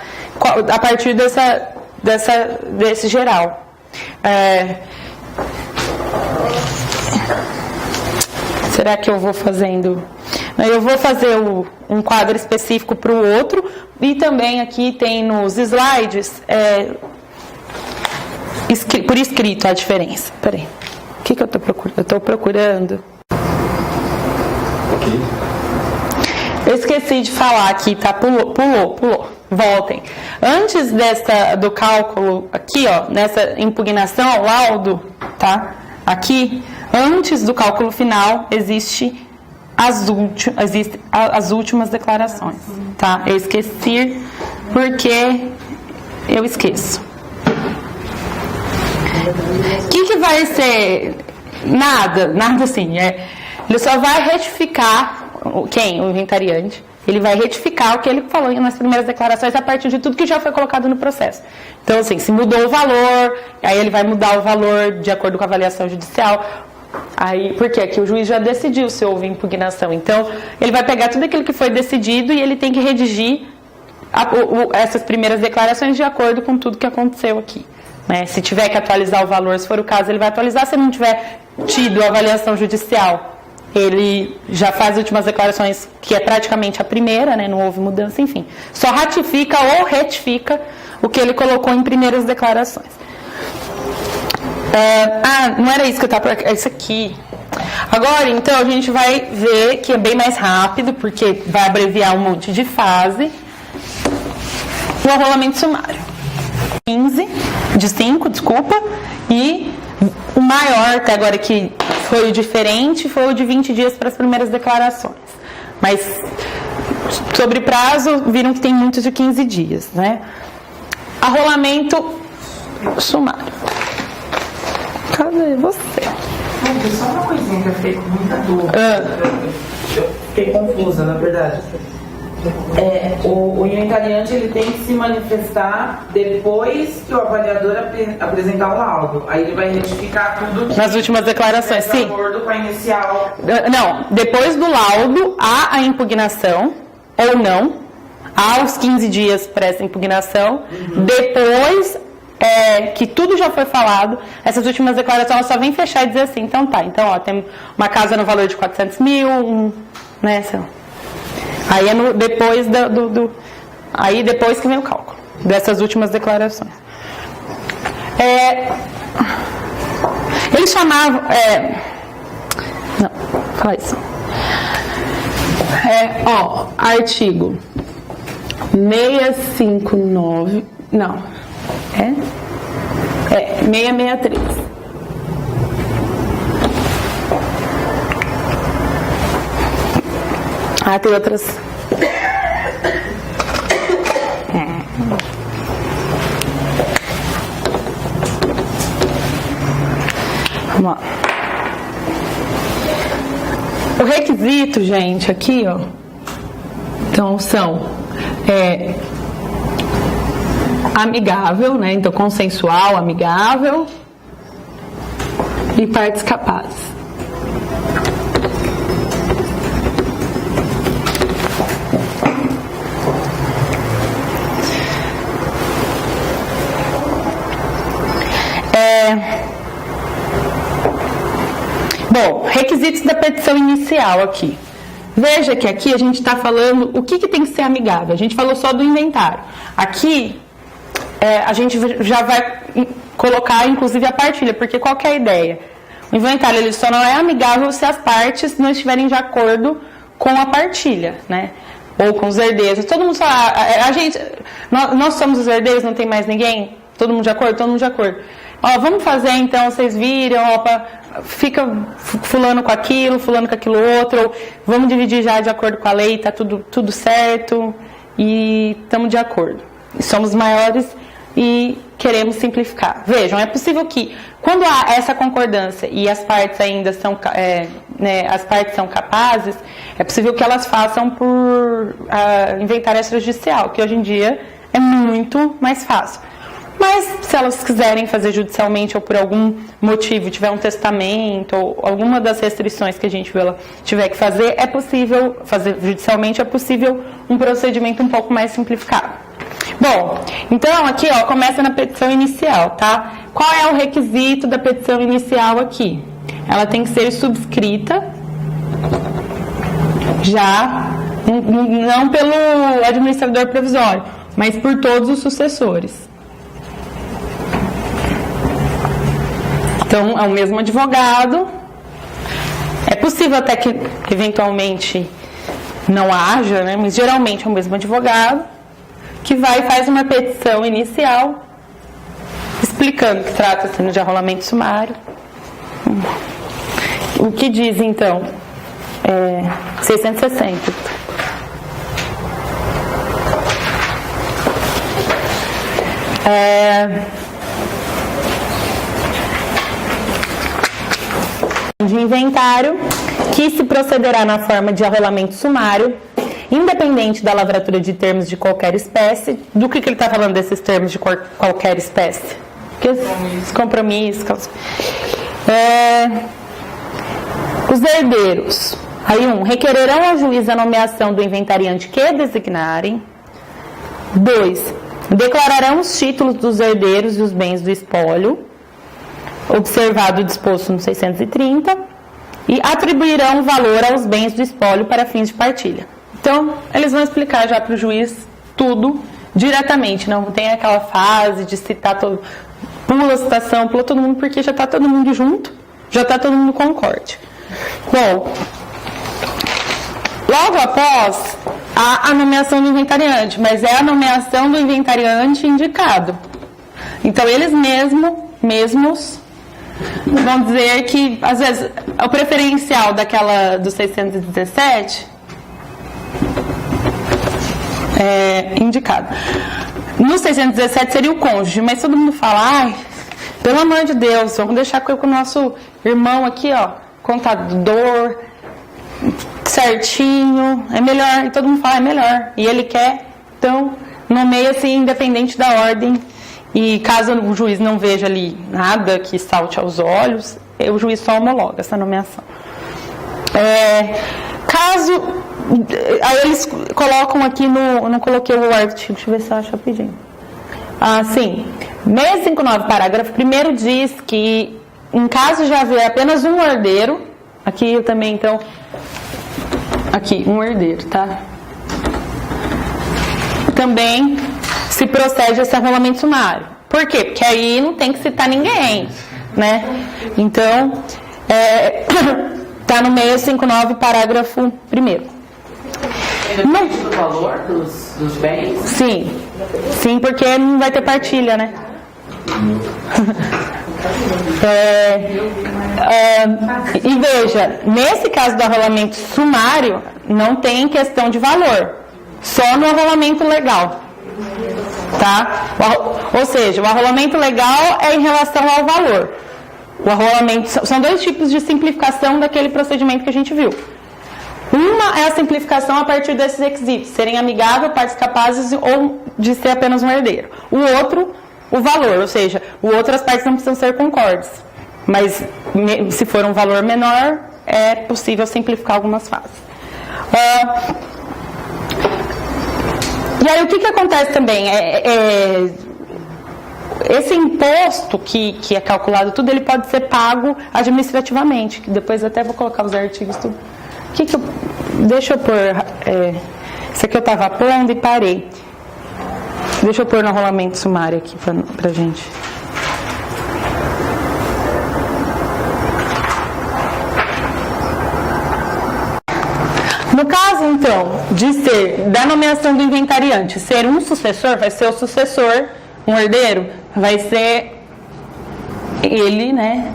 Speaker 1: A partir desse geral. Será que eu vou fazendo? Eu vou fazer um quadro específico para o outro, e também aqui tem nos slides por escrito a diferença. Peraí, o que eu estou procurando? Eu estou procurando. Eu esqueci de falar aqui, tá? Pulou. Voltem. Antes do cálculo, aqui, ó, nessa impugnação ao laudo, tá? Aqui, antes do cálculo final, existem as últimas declarações, tá? Eu esqueci porque eu esqueço. O que vai ser? Nada assim. Ele só vai retificar, o inventariante, ele vai retificar o que ele falou nas primeiras declarações a partir de tudo que já foi colocado no processo. Então, assim, se mudou o valor, aí ele vai mudar o valor de acordo com a avaliação judicial. Aí, por quê? Que o juiz já decidiu se houve impugnação. Então, ele vai pegar tudo aquilo que foi decidido e ele tem que redigir essas primeiras declarações de acordo com tudo que aconteceu aqui. Né? Se tiver que atualizar o valor, se for o caso, ele vai atualizar. Se não tiver tido a avaliação judicial, ele já faz as últimas declarações, que é praticamente a primeira, né? Não houve mudança, enfim. Só ratifica ou retifica o que ele colocou em primeiras declarações. Não era isso que eu estava... É isso aqui. Agora, então, a gente vai ver que é bem mais rápido, porque vai abreviar um monte de fase. O arrolamento sumário. 5, e o maior, até agora, que foi o diferente, foi o de 20 dias para as primeiras declarações. Mas, sobre prazo, viram que tem muitos de 15 dias, né? Arrolamento sumário. Cadê você?
Speaker 3: Só uma coisinha que eu fiquei com muita dúvida. Eu fiquei confusa, na verdade. O inventariante ele tem que se manifestar depois que o avaliador apresentar o laudo. Aí ele vai retificar tudo
Speaker 1: nas últimas declarações, sim.
Speaker 3: De acordo com a inicial.
Speaker 1: Não, depois do laudo há a impugnação ou não. Há os 15 dias para essa impugnação. Depois que tudo já foi falado, essas últimas declarações só vem fechar e dizer assim, então tá, então ó, tem uma casa no valor de 400 mil, né, aí é depois aí depois que vem o cálculo dessas últimas declarações. Eles chamavam não, fala isso. Artigo 659, não, 663. Tem outras. Vamos lá. O requisito, gente, aqui, ó. Então, são amigável, né? Então, consensual, amigável e partes capazes. Bom, requisitos da petição inicial aqui. Veja que aqui a gente está falando o que tem que ser amigável. A gente falou só do inventário. Aqui, a gente já vai colocar, inclusive, a partilha, porque qual que é a ideia? O inventário ele só não é amigável se as partes não estiverem de acordo com a partilha, né? Ou com os herdeiros. Todo mundo fala, nós somos os herdeiros, não tem mais ninguém? Todo mundo de acordo? Todo mundo de acordo. Vamos fazer então, vocês viram, fica fulano com aquilo outro, ou vamos dividir já de acordo com a lei, tá tudo certo e estamos de acordo. Somos maiores e queremos simplificar. Vejam, é possível que, quando há essa concordância e as partes ainda são, as partes são capazes, é possível que elas façam por inventário extrajudicial, que hoje em dia é muito mais fácil. Mas, se elas quiserem fazer judicialmente ou por algum motivo tiver um testamento ou alguma das restrições que a gente tiver que fazer, é possível fazer judicialmente, é possível um procedimento um pouco mais simplificado. Bom, então aqui começa na petição inicial, tá? Qual é o requisito da petição inicial aqui? Ela tem que ser subscrita já, não pelo administrador provisório, mas por todos os sucessores. Então, é o mesmo advogado. É possível até que, eventualmente, não haja, né? Mas geralmente é o mesmo advogado que vai e faz uma petição inicial explicando que trata-se de arrolamento sumário. O que diz, então? 660. De inventário, que se procederá na forma de arrolamento sumário, independente da lavratura de termos de qualquer espécie. Do que ele está falando desses termos de qualquer espécie? Os compromissos. Os herdeiros. Aí, requererão ao juiz a nomeação do inventariante que designarem. 2. Declararão os títulos dos herdeiros e os bens do espólio, observado o disposto no 630, e atribuirão valor aos bens do espólio para fins de partilha. Então, eles vão explicar já para o juiz tudo diretamente, não tem aquela fase de citar todo, pula a citação, pula todo mundo, porque já está todo mundo junto, já está todo mundo concorde. Bom, logo após a nomeação do inventariante, mas é a nomeação do inventariante indicado. Então, eles mesmos vão dizer que, às vezes, o preferencial daquela do 617 é indicado. No 617 seria o cônjuge, mas todo mundo fala, pelo amor de Deus, vamos deixar com o nosso irmão aqui, contador, certinho, é melhor, e todo mundo fala, é melhor, e ele quer, então, nomeia-se independente da ordem. E caso o juiz não veja ali nada que salte aos olhos, o juiz só homologa essa nomeação. Aí eles colocam aqui não coloquei o artigo, deixa eu ver se eu acho rapidinho. Sim, 659, parágrafo 1º diz que em caso de haver apenas um herdeiro, aqui eu também, então, aqui, um herdeiro, tá? Também se procede a esse arrolamento sumário. Por quê? Porque aí não tem que citar ninguém, né? Então, tá no 659, parágrafo 1º.
Speaker 3: Depende do valor dos bens?
Speaker 1: Sim, porque não vai ter partilha, né? E veja, nesse caso do arrolamento sumário, não tem questão de valor, só no arrolamento legal. Tá? Ou seja, o arrolamento legal é em relação ao valor. O arrolamento são dois tipos de simplificação daquele procedimento que a gente viu. Uma é a simplificação a partir desses requisitos, serem amigáveis, partes capazes ou de ser apenas um herdeiro. O outro, o valor, ou seja, o outro as partes não precisam ser concordes. Mas se for um valor menor, é possível simplificar algumas fases. E aí o que acontece também? Esse imposto que é calculado tudo, ele pode ser pago administrativamente, que depois até vou colocar os artigos tudo. Deixa eu pôr, isso aqui eu estava pondo e parei. Deixa eu pôr no arrolamento sumário aqui pra gente. No caso, então, de ser da nomeação do inventariante, ser um sucessor, vai ser o sucessor, um herdeiro, vai ser ele, né,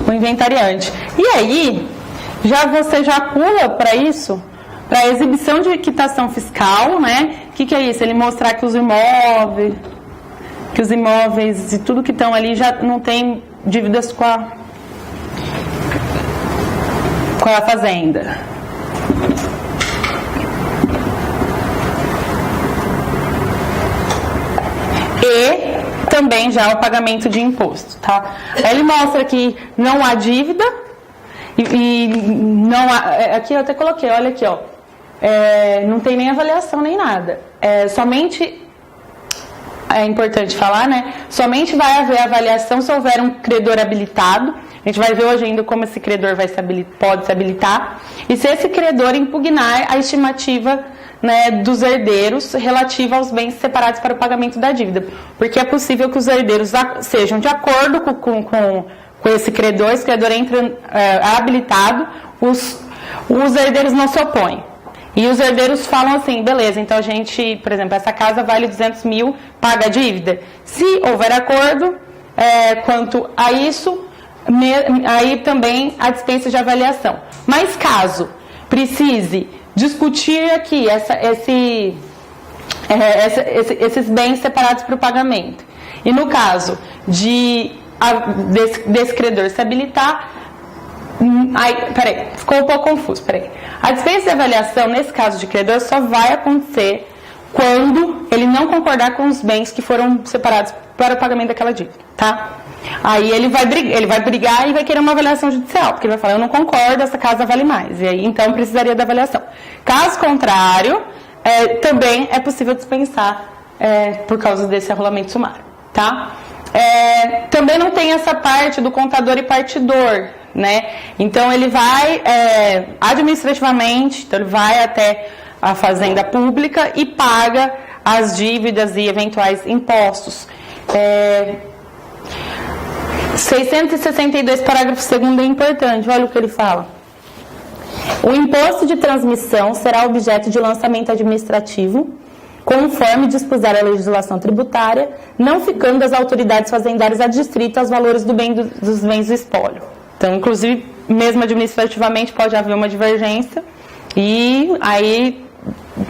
Speaker 1: o inventariante. E aí, você já pula para isso, para a exibição de quitação fiscal, né? O que é isso? Ele mostrar que os imóveis que os imóveis e tudo que estão ali já não tem dívidas com a fazenda. E também já o pagamento de imposto, tá? Aí ele mostra que não há dívida e não há, aqui eu até coloquei, olha aqui, ó, não tem nem avaliação nem nada. Somente, é importante falar, né? Somente vai haver avaliação se houver um credor habilitado. A gente vai ver hoje ainda como esse credor pode se habilitar. E se esse credor impugnar a estimativa, né, dos herdeiros relativa aos bens separados para o pagamento da dívida. Porque é possível que os herdeiros sejam de acordo com esse credor entra habilitado, os herdeiros não se opõem. E os herdeiros falam assim, beleza, então a gente, por exemplo, essa casa vale 200 mil, paga a dívida. Se houver acordo quanto a isso, aí também a dispensa de avaliação. Mas caso precise discutir aqui esses bens separados para o pagamento, e no caso desse credor se habilitar, ficou um pouco confuso, A dispensa de avaliação, nesse caso de credor, só vai acontecer quando ele não concordar com os bens que foram separados para o pagamento daquela dívida, tá? Aí ele vai brigar e vai querer uma avaliação judicial, porque ele vai falar, eu não concordo, essa casa vale mais, e aí então precisaria da avaliação. Caso contrário, também é possível dispensar por causa desse arrolamento sumário, tá? Também não tem essa parte do contador e partidor, né? Então ele vai administrativamente, então ele vai até a fazenda pública e paga as dívidas e eventuais impostos. 662, parágrafo 2º é importante, olha o que ele fala. O imposto de transmissão será objeto de lançamento administrativo, conforme dispuser a legislação tributária, não ficando as autoridades fazendárias adstritas aos valores dos bens do espólio. Então, inclusive, mesmo administrativamente pode haver uma divergência e aí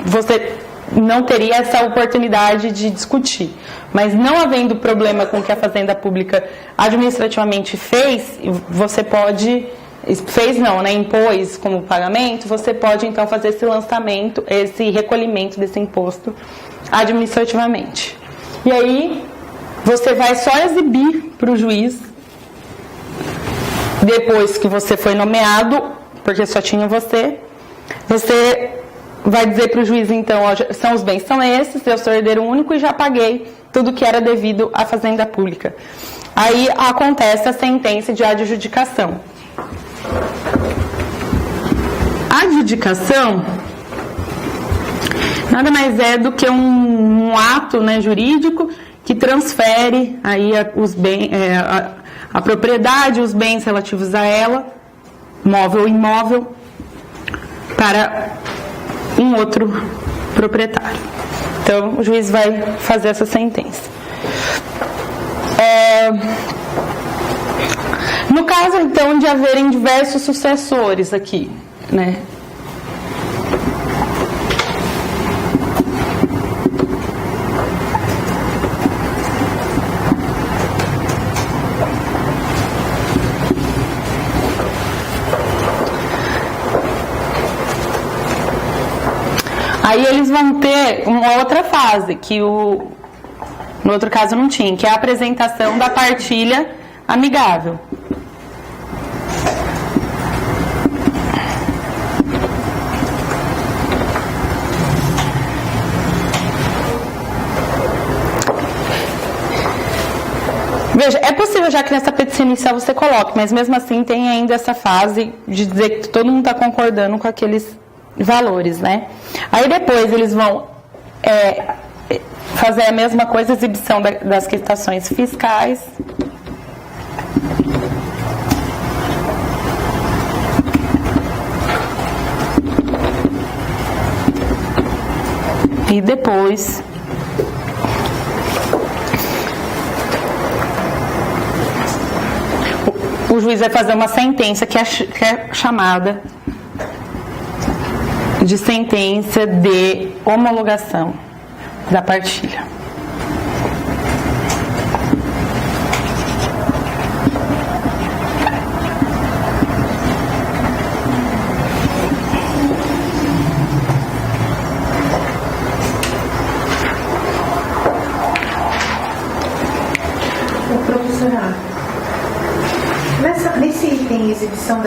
Speaker 1: você não teria essa oportunidade de discutir. Mas não havendo problema com o que a Fazenda Pública administrativamente fez, você pode... impôs como pagamento, você pode então fazer esse lançamento, esse recolhimento desse imposto administrativamente. E aí, você vai só exibir para o juiz, depois que você foi nomeado, porque só tinha você vai dizer para o juiz, então, ó, os bens são esses, eu sou herdeiro único e já paguei tudo que era devido à Fazenda Pública. Aí acontece a sentença de adjudicação. A adjudicação nada mais é do que um ato, né, jurídico que transfere aí os bens, a propriedade, os bens relativos a ela, móvel ou imóvel, para um outro proprietário. Então, o juiz vai fazer essa sentença. No caso, então, de haverem diversos sucessores aqui, né? Aí eles vão ter uma outra fase, que no outro caso não tinha, que é a apresentação da partilha amigável. Veja, é possível já que nessa petição inicial você coloque, mas mesmo assim tem ainda essa fase de dizer que todo mundo está concordando com aqueles valores, né? Aí depois eles vão fazer a mesma coisa, exibição das quitações fiscais. E depois o juiz vai fazer uma sentença que é chamada de sentença de homologação da partilha.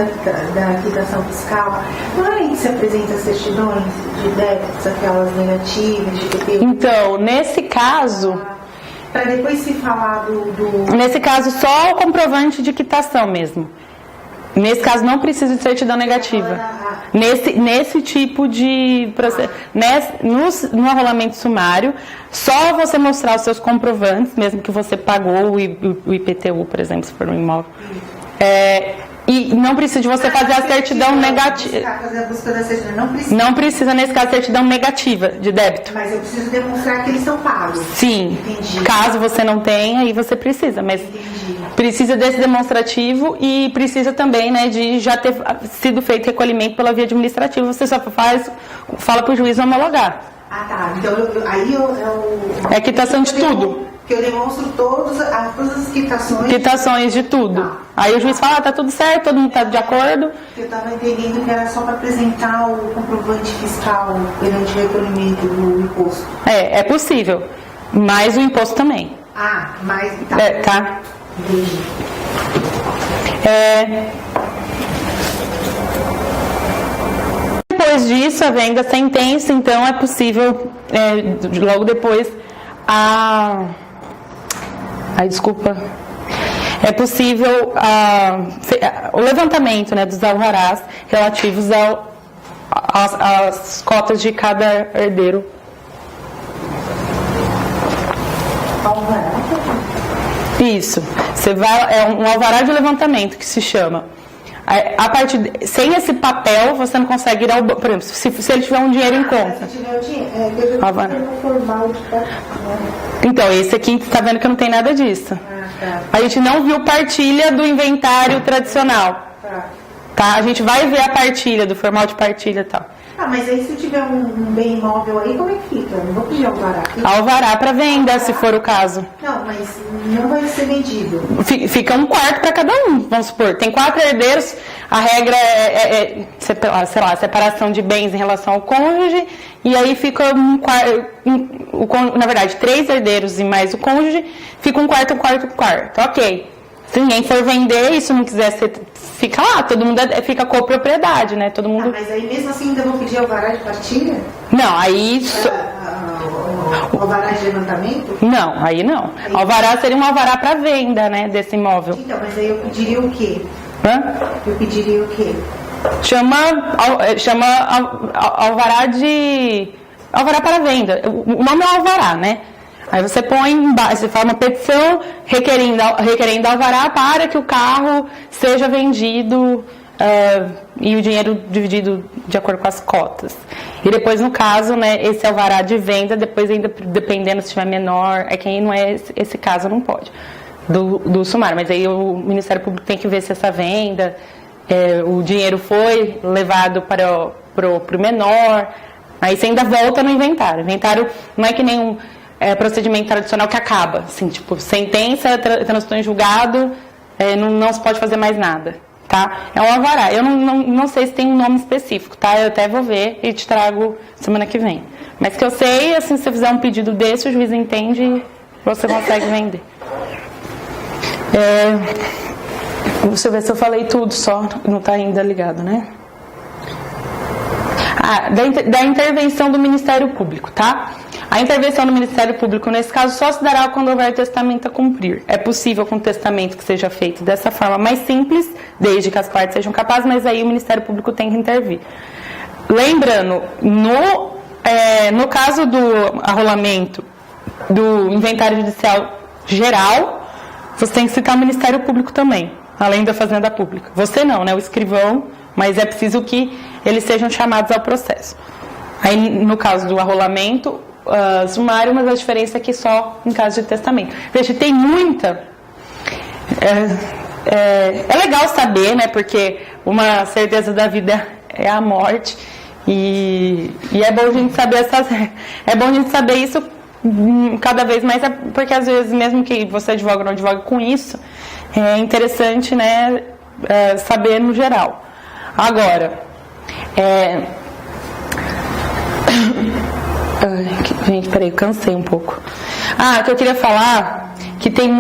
Speaker 4: da quitação fiscal, não é aí que se apresenta as certidões de débitos, aquelas negativas, de PTU?
Speaker 1: Então, nesse caso...
Speaker 4: Para depois se falar do...
Speaker 1: Nesse caso, só o comprovante de quitação mesmo. Nesse caso, não precisa de certidão negativa. Nesse tipo de processo, no arrolamento sumário, só você mostrar os seus comprovantes, mesmo que você pagou o IPTU, por exemplo, se for um imóvel. E não precisa de você fazer a certidão negativa. Não precisa, nesse caso, certidão negativa de débito.
Speaker 4: Mas eu preciso demonstrar que eles são pagos.
Speaker 1: Sim.
Speaker 4: Entendi.
Speaker 1: Caso você não tenha, aí você precisa. Mas precisa desse demonstrativo e precisa também, né, de já ter sido feito recolhimento pela via administrativa. Você só fala para o juiz homologar.
Speaker 4: Ah, tá. Então, aí eu
Speaker 1: é quitação de tudo.
Speaker 4: Que eu demonstro todas as quitações.
Speaker 1: Quitações de tudo.
Speaker 4: Tá.
Speaker 1: Aí o juiz fala, tá tudo certo, todo mundo tá de acordo.
Speaker 4: Eu estava entendendo que era só para apresentar o comprovante fiscal perante o recolhimento do imposto.
Speaker 1: É possível. Mas o imposto também.
Speaker 4: Ah, mas... Tá.
Speaker 1: Tá.
Speaker 4: Entendi.
Speaker 1: Depois disso, a venda sentença, então é possível, logo depois, desculpa. É possível o levantamento, né, dos alvarás relativos às cotas de cada herdeiro.
Speaker 4: Alvará?
Speaker 1: Isso. É um alvará de levantamento que se chama. Sem esse papel, você não consegue ir ao banco. Por exemplo, se ele tiver um dinheiro em conta.
Speaker 4: Se tiver o dinheiro,
Speaker 1: alvará.
Speaker 4: Formal de
Speaker 1: Então, esse aqui, você está vendo que não tem nada disso.
Speaker 4: Tá.
Speaker 1: A gente não viu partilha do inventário tradicional. Tá? A gente vai ver a partilha, do formal de partilha e tal.
Speaker 4: Ah, mas aí se eu tiver um bem imóvel aí, como é que fica? Eu não vou pedir alvará.
Speaker 1: Alvará para venda, se for o caso.
Speaker 4: Não, mas não vai ser vendido.
Speaker 1: Fica um quarto para cada um, vamos supor. Tem 4 herdeiros, a regra sei lá, separação de bens em relação ao cônjuge, e aí fica um quarto, na verdade, 3 herdeiros e mais o cônjuge, fica um quarto. Ok. Se ninguém for vender, isso não quiser ser, fica lá, todo mundo fica com a propriedade, né? Todo mundo...
Speaker 4: mas aí mesmo assim ainda vou pedir alvará de partilha?
Speaker 1: Não, aí...
Speaker 4: Alvará de levantamento?
Speaker 1: Não, aí não. Alvará seria um alvará para venda, né, desse imóvel.
Speaker 4: Então, mas aí eu pediria o quê? Eu pediria o quê?
Speaker 1: Chama alvará para venda. O nome é alvará, né? Aí você você faz uma petição requerendo alvará para que o carro seja vendido e o dinheiro dividido de acordo com as cotas. E depois, no caso, né, esse alvará de venda, depois ainda dependendo se tiver menor, quem não é esse caso não pode, do sumário. Mas aí o Ministério Público tem que ver se essa venda, o dinheiro foi levado para o menor, aí você ainda volta no inventário. O inventário não é que nem um procedimento tradicional que acaba, assim, tipo, sentença, transitou em julgado, não se pode fazer mais nada, tá? É um alvará. Eu não sei se tem um nome específico, tá? Eu até vou ver e te trago semana que vem. Mas que eu sei, assim, se você fizer um pedido desse, o juiz entende, você consegue vender. Deixa eu ver se eu falei tudo só, não tá ainda ligado, né? Da intervenção do Ministério Público, tá? A intervenção do Ministério Público, nesse caso, só se dará quando houver testamento a cumprir. É possível com o testamento que seja feito dessa forma mais simples, desde que as partes sejam capazes, mas aí o Ministério Público tem que intervir. Lembrando, no caso do arrolamento do inventário judicial geral, você tem que citar o Ministério Público também, além da Fazenda Pública. Você não, né? O escrivão, mas é preciso que eles sejam chamados ao processo. Aí, no caso do arrolamento sumário, mas a diferença é que só em caso de testamento. Veja, tem muita... É legal saber, né? Porque uma certeza da vida é a morte. E é bom a gente saber isso cada vez mais, porque às vezes, mesmo que você advoga ou não advoga com isso, é interessante, né, saber no geral. Agora, gente, peraí, cansei um pouco. Que eu queria falar que tem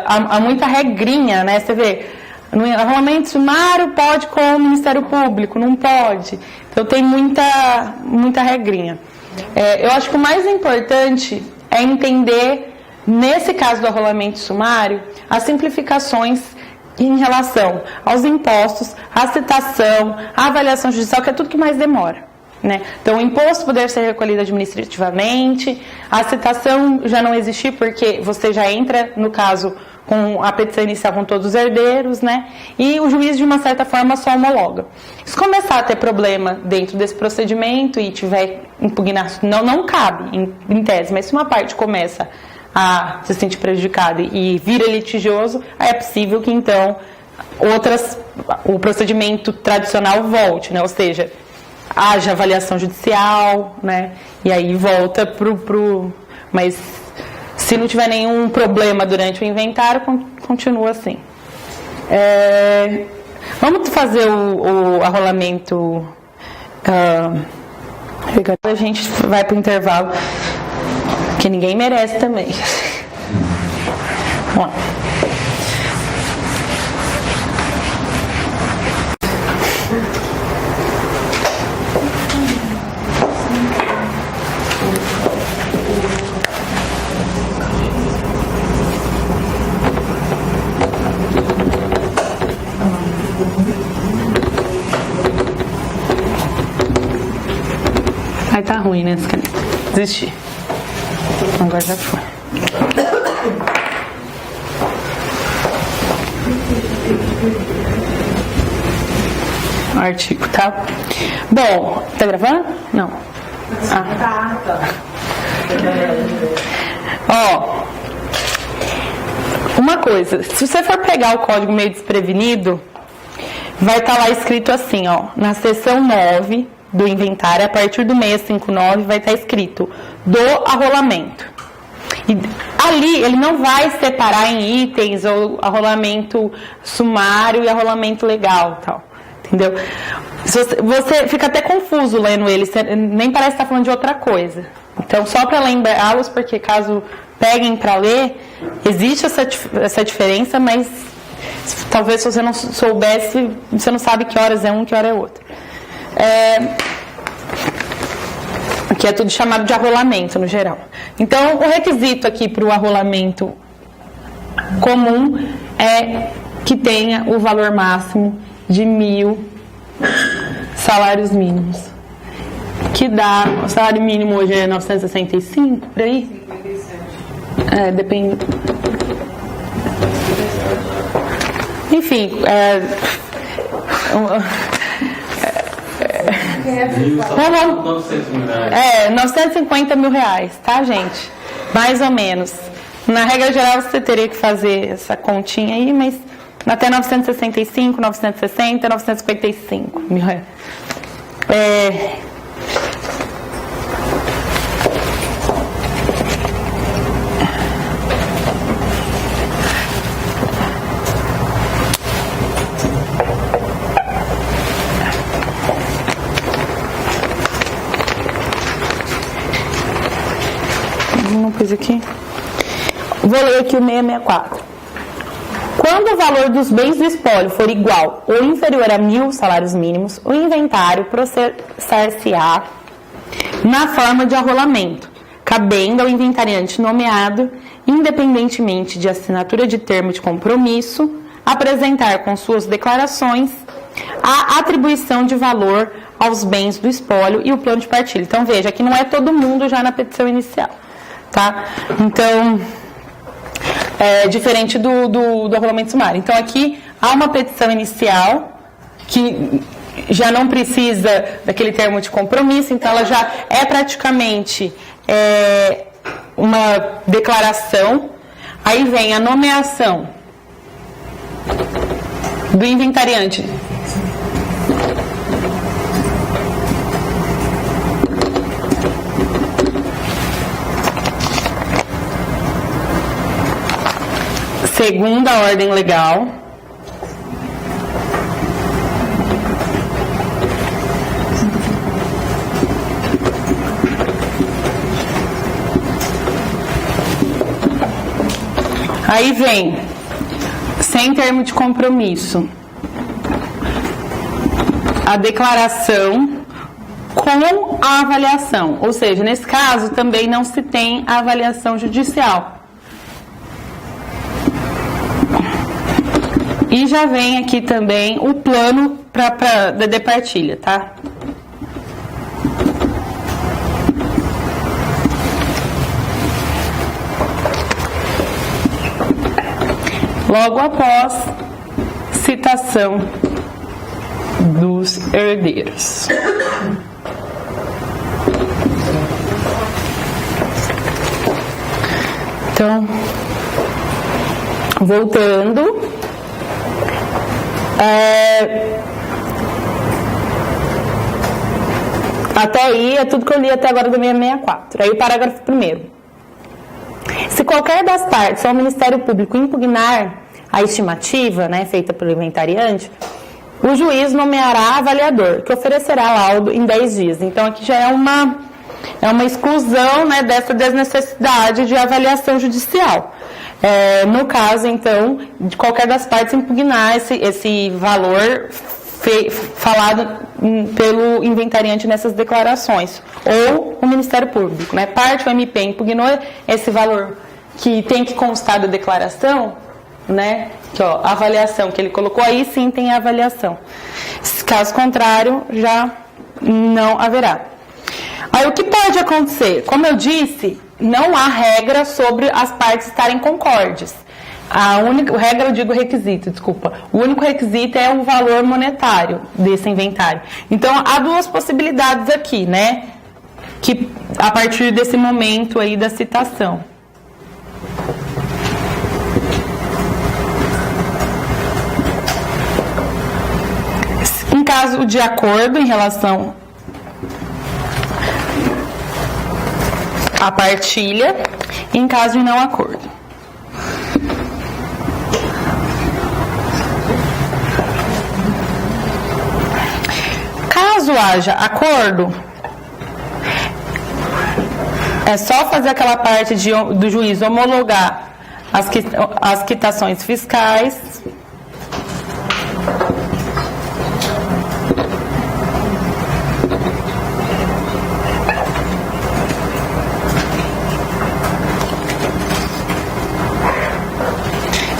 Speaker 1: há muita regrinha, né? Você vê, no arrolamento sumário pode com o Ministério Público, não pode. Então tem muita regrinha. Eu acho que o mais importante é entender, nesse caso do arrolamento sumário, as simplificações em relação aos impostos, à citação, à avaliação judicial, que é tudo que mais demora. Né? Então, o imposto poder ser recolhido administrativamente, a citação já não existir porque você já entra, no caso, com a petição inicial com todos os herdeiros, né? E o juiz, de uma certa forma, só homologa. Se começar a ter problema dentro desse procedimento e tiver impugnação, não cabe, em tese, mas se uma parte começa a se sentir prejudicada e vira litigioso, aí é possível que, então, o procedimento tradicional volte, né? Ou seja, haja avaliação judicial, né? E aí volta mas se não tiver nenhum problema durante o inventário, continua assim. Vamos fazer o arrolamento. A gente vai para o intervalo, que ninguém merece também. Vamos lá. Aí tá ruim, né? Desistir. Agora já foi. O artigo, tá? Bom, tá gravando? Não.
Speaker 4: Tá.
Speaker 1: Ó, uma coisa, se você for pegar o código meio desprevenido, vai estar lá escrito assim, ó, na seção 9 do inventário, a partir do 659, vai estar escrito do arrolamento. E ali ele não vai separar em itens ou arrolamento sumário e arrolamento legal, tal. Entendeu? Você fica até confuso lendo ele, nem parece estar falando de outra coisa. Então, só para lembrá-los, porque caso peguem para ler, existe essa diferença, mas talvez se você não soubesse, você não sabe que horas é um, que hora é outro. Que é tudo chamado de arrolamento no geral. Então, o requisito aqui para o arrolamento comum é que tenha o valor máximo de 1.000 salários mínimos. Que dá, o salário mínimo hoje é 965, por aí? 57. Depende. Enfim, 950 mil reais, tá, gente? Mais ou menos. Na regra geral, você teria que fazer essa continha aí, mas até 965, 960, 955 mil reais. Uma coisa aqui. Vou ler aqui o 664. Quando o valor dos bens do espólio for igual ou inferior a 1.000 salários mínimos, o inventário processar-se-á na forma de arrolamento, cabendo ao inventariante nomeado, independentemente de assinatura de termo de compromisso, apresentar com suas declarações a atribuição de valor aos bens do espólio e o plano de partilha. Então, veja, aqui não é todo mundo já na petição inicial, tá? Então, diferente do arrolamento sumário. Então, aqui há uma petição inicial que já não precisa daquele termo de compromisso, então ela já é praticamente uma declaração. Aí vem a nomeação do inventariante. Segundo a ordem legal. Aí vem sem termo de compromisso, a declaração com a avaliação, ou seja, nesse caso também não se tem a avaliação judicial. E já vem aqui também o plano de partilha, tá? Logo após citação dos herdeiros. Então, voltando, até aí é tudo que eu li até agora do 664. Aí o parágrafo 1º. Se qualquer das partes ou o Ministério Público impugnar a estimativa, né, feita pelo inventariante, o juiz nomeará avaliador, que oferecerá laudo em 10 dias. Então, aqui já é uma exclusão, né, dessa desnecessidade de avaliação judicial. No caso, então, de qualquer das partes impugnar esse valor falado pelo inventariante nessas declarações, ou o Ministério Público, né? Parte o MP impugnou esse valor que tem que constar da declaração, né? Que, ó, a avaliação que ele colocou aí, sim tem a avaliação. Caso contrário, já não haverá. Aí o que pode acontecer? Como eu disse, não há regra sobre as partes estarem concordes. A única regra, eu digo requisito, desculpa. O único requisito é o valor monetário desse inventário. Então, há duas possibilidades aqui, né? Que a partir desse momento aí da citação. Em caso de acordo em relação à partilha, em caso de não acordo. Caso haja acordo, é só fazer aquela parte do juiz homologar as quitações fiscais,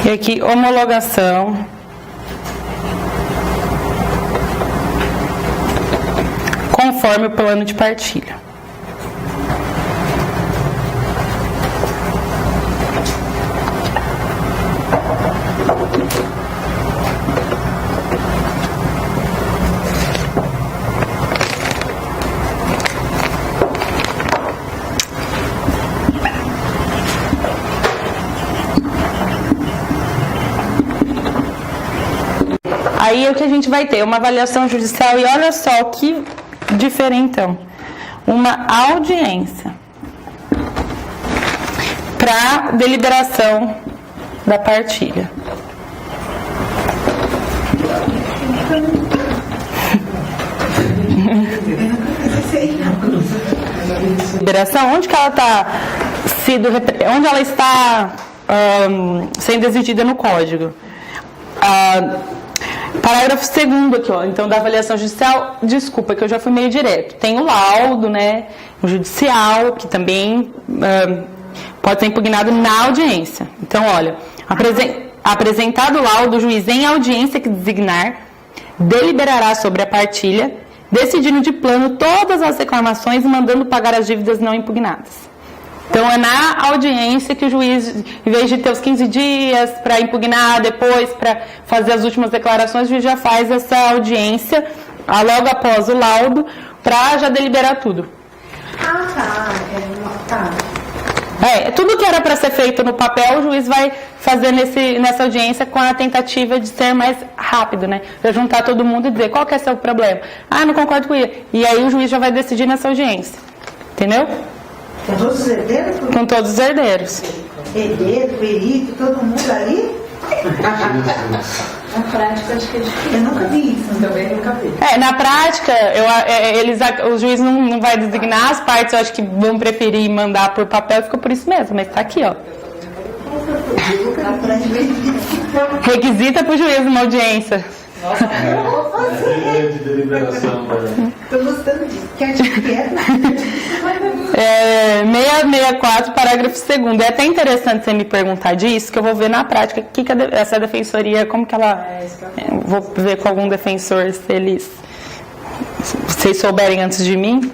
Speaker 1: e aqui homologação conforme o plano de partilha. Aí é o que a gente vai ter, uma avaliação judicial, e olha só que diferentão. Uma audiência para deliberação da partilha. Deliberação, onde que ela está onde ela está sendo exigida no código? Parágrafo 2º aqui, ó. Então, da avaliação judicial, desculpa que eu já fui meio direto. Tem o laudo, né? O judicial, que também pode ser impugnado na audiência. Então, olha, apresentado o laudo, o juiz em audiência que designar, deliberará sobre a partilha, decidindo de plano todas as reclamações e mandando pagar as dívidas não impugnadas. Então, é na audiência que o juiz, em vez de ter os 15 dias para impugnar, depois para fazer as últimas declarações, o juiz já faz essa audiência logo após o laudo para já deliberar tudo.
Speaker 4: Tá.
Speaker 1: Tudo que era para ser feito no papel, o juiz vai fazer nessa audiência com a tentativa de ser mais rápido, né? Para juntar todo mundo e dizer qual que é o seu problema. Não concordo com ele. E aí o juiz já vai decidir nessa audiência. Entendeu?
Speaker 4: Com todos os herdeiros?
Speaker 1: Com todos os herdeiros.
Speaker 4: Herdeiro, perito, todo mundo ali?
Speaker 2: Na prática, acho que é difícil.
Speaker 4: Eu nunca vi isso.
Speaker 2: Também nunca vi.
Speaker 1: Na prática, o juiz não vai designar as partes, eu acho que vão preferir mandar por papel, ficou por isso mesmo, mas tá aqui, ó.
Speaker 4: Na prática,
Speaker 1: Requisita para o juiz uma audiência.
Speaker 4: Nossa, eu vou fazer.
Speaker 5: De deliberação.
Speaker 4: Tô gostando disso. Quer quieto?
Speaker 1: 664, parágrafo 2º. É até interessante você me perguntar disso, que eu vou ver na prática essa defensoria, como que ela... Vou ver com algum defensor se vocês souberem antes de mim.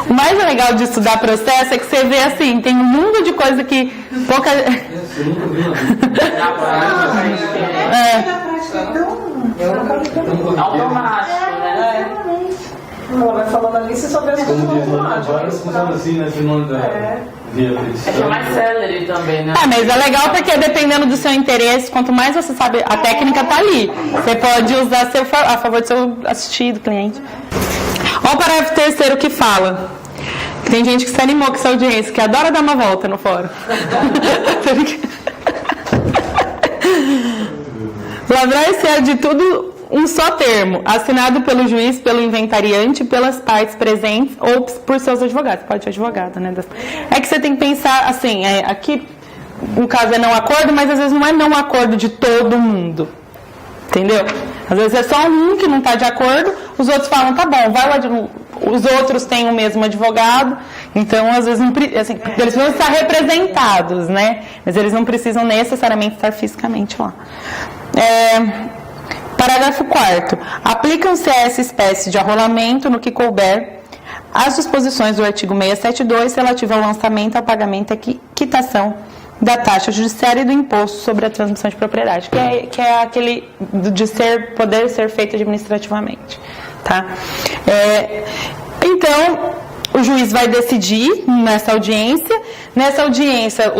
Speaker 1: O mais legal de estudar processo é que você vê assim, tem um mundo de coisa que pouca...
Speaker 3: Na prática é automático, né?
Speaker 2: Ela vai falando ali, você só vê as coisas
Speaker 5: Como diz lá, agora
Speaker 2: automáticas.
Speaker 5: funciona assim, né? Se não via
Speaker 3: É que é
Speaker 5: petição.
Speaker 3: mais celery também, né?
Speaker 1: Mas é legal porque dependendo do seu interesse, quanto mais você sabe, a técnica tá ali. Você pode usar a favor do seu assistido, cliente. Olha o parágrafo 3º que fala. Tem gente que se animou com essa audiência, que adora dar uma volta no fórum. Lavrar-se-á de tudo um só termo, assinado pelo juiz, pelo inventariante, pelas partes presentes ou por seus advogados. Pode ser advogado, né? É que você tem que pensar assim, aqui no caso é não acordo, mas às vezes não é não acordo de todo mundo. Entendeu? Às vezes é só um que não está de acordo, os outros falam, tá bom, os outros têm o mesmo advogado, então às vezes não, assim, eles vão estar representados, né? Mas eles não precisam necessariamente estar fisicamente lá. Parágrafo 4º. Aplicam-se a essa espécie de arrolamento no que couber as disposições do artigo 672 relativo ao lançamento, ao pagamento e quitação da taxa judiciária e do imposto sobre a transmissão de propriedade, que é aquele de poder ser feito administrativamente, tá? Então, o juiz vai decidir nessa audiência. Nessa audiência,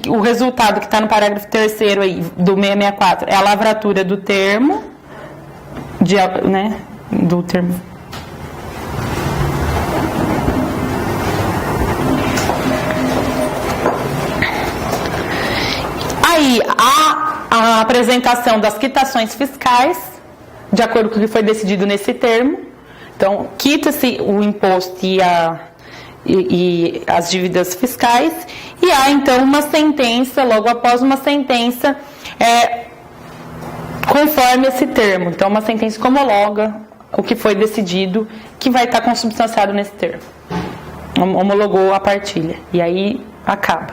Speaker 1: o resultado que está no parágrafo 3º aí, do 664, é a lavratura do termo, do termo. Aí, a apresentação das quitações fiscais, de acordo com o que foi decidido nesse termo. Então, quita-se o imposto e as dívidas fiscais, e há, então, uma sentença, logo após uma sentença, conforme esse termo. Então, uma sentença que homologa o que foi decidido, que vai estar consubstanciado nesse termo. Homologou a partilha. E aí, acaba.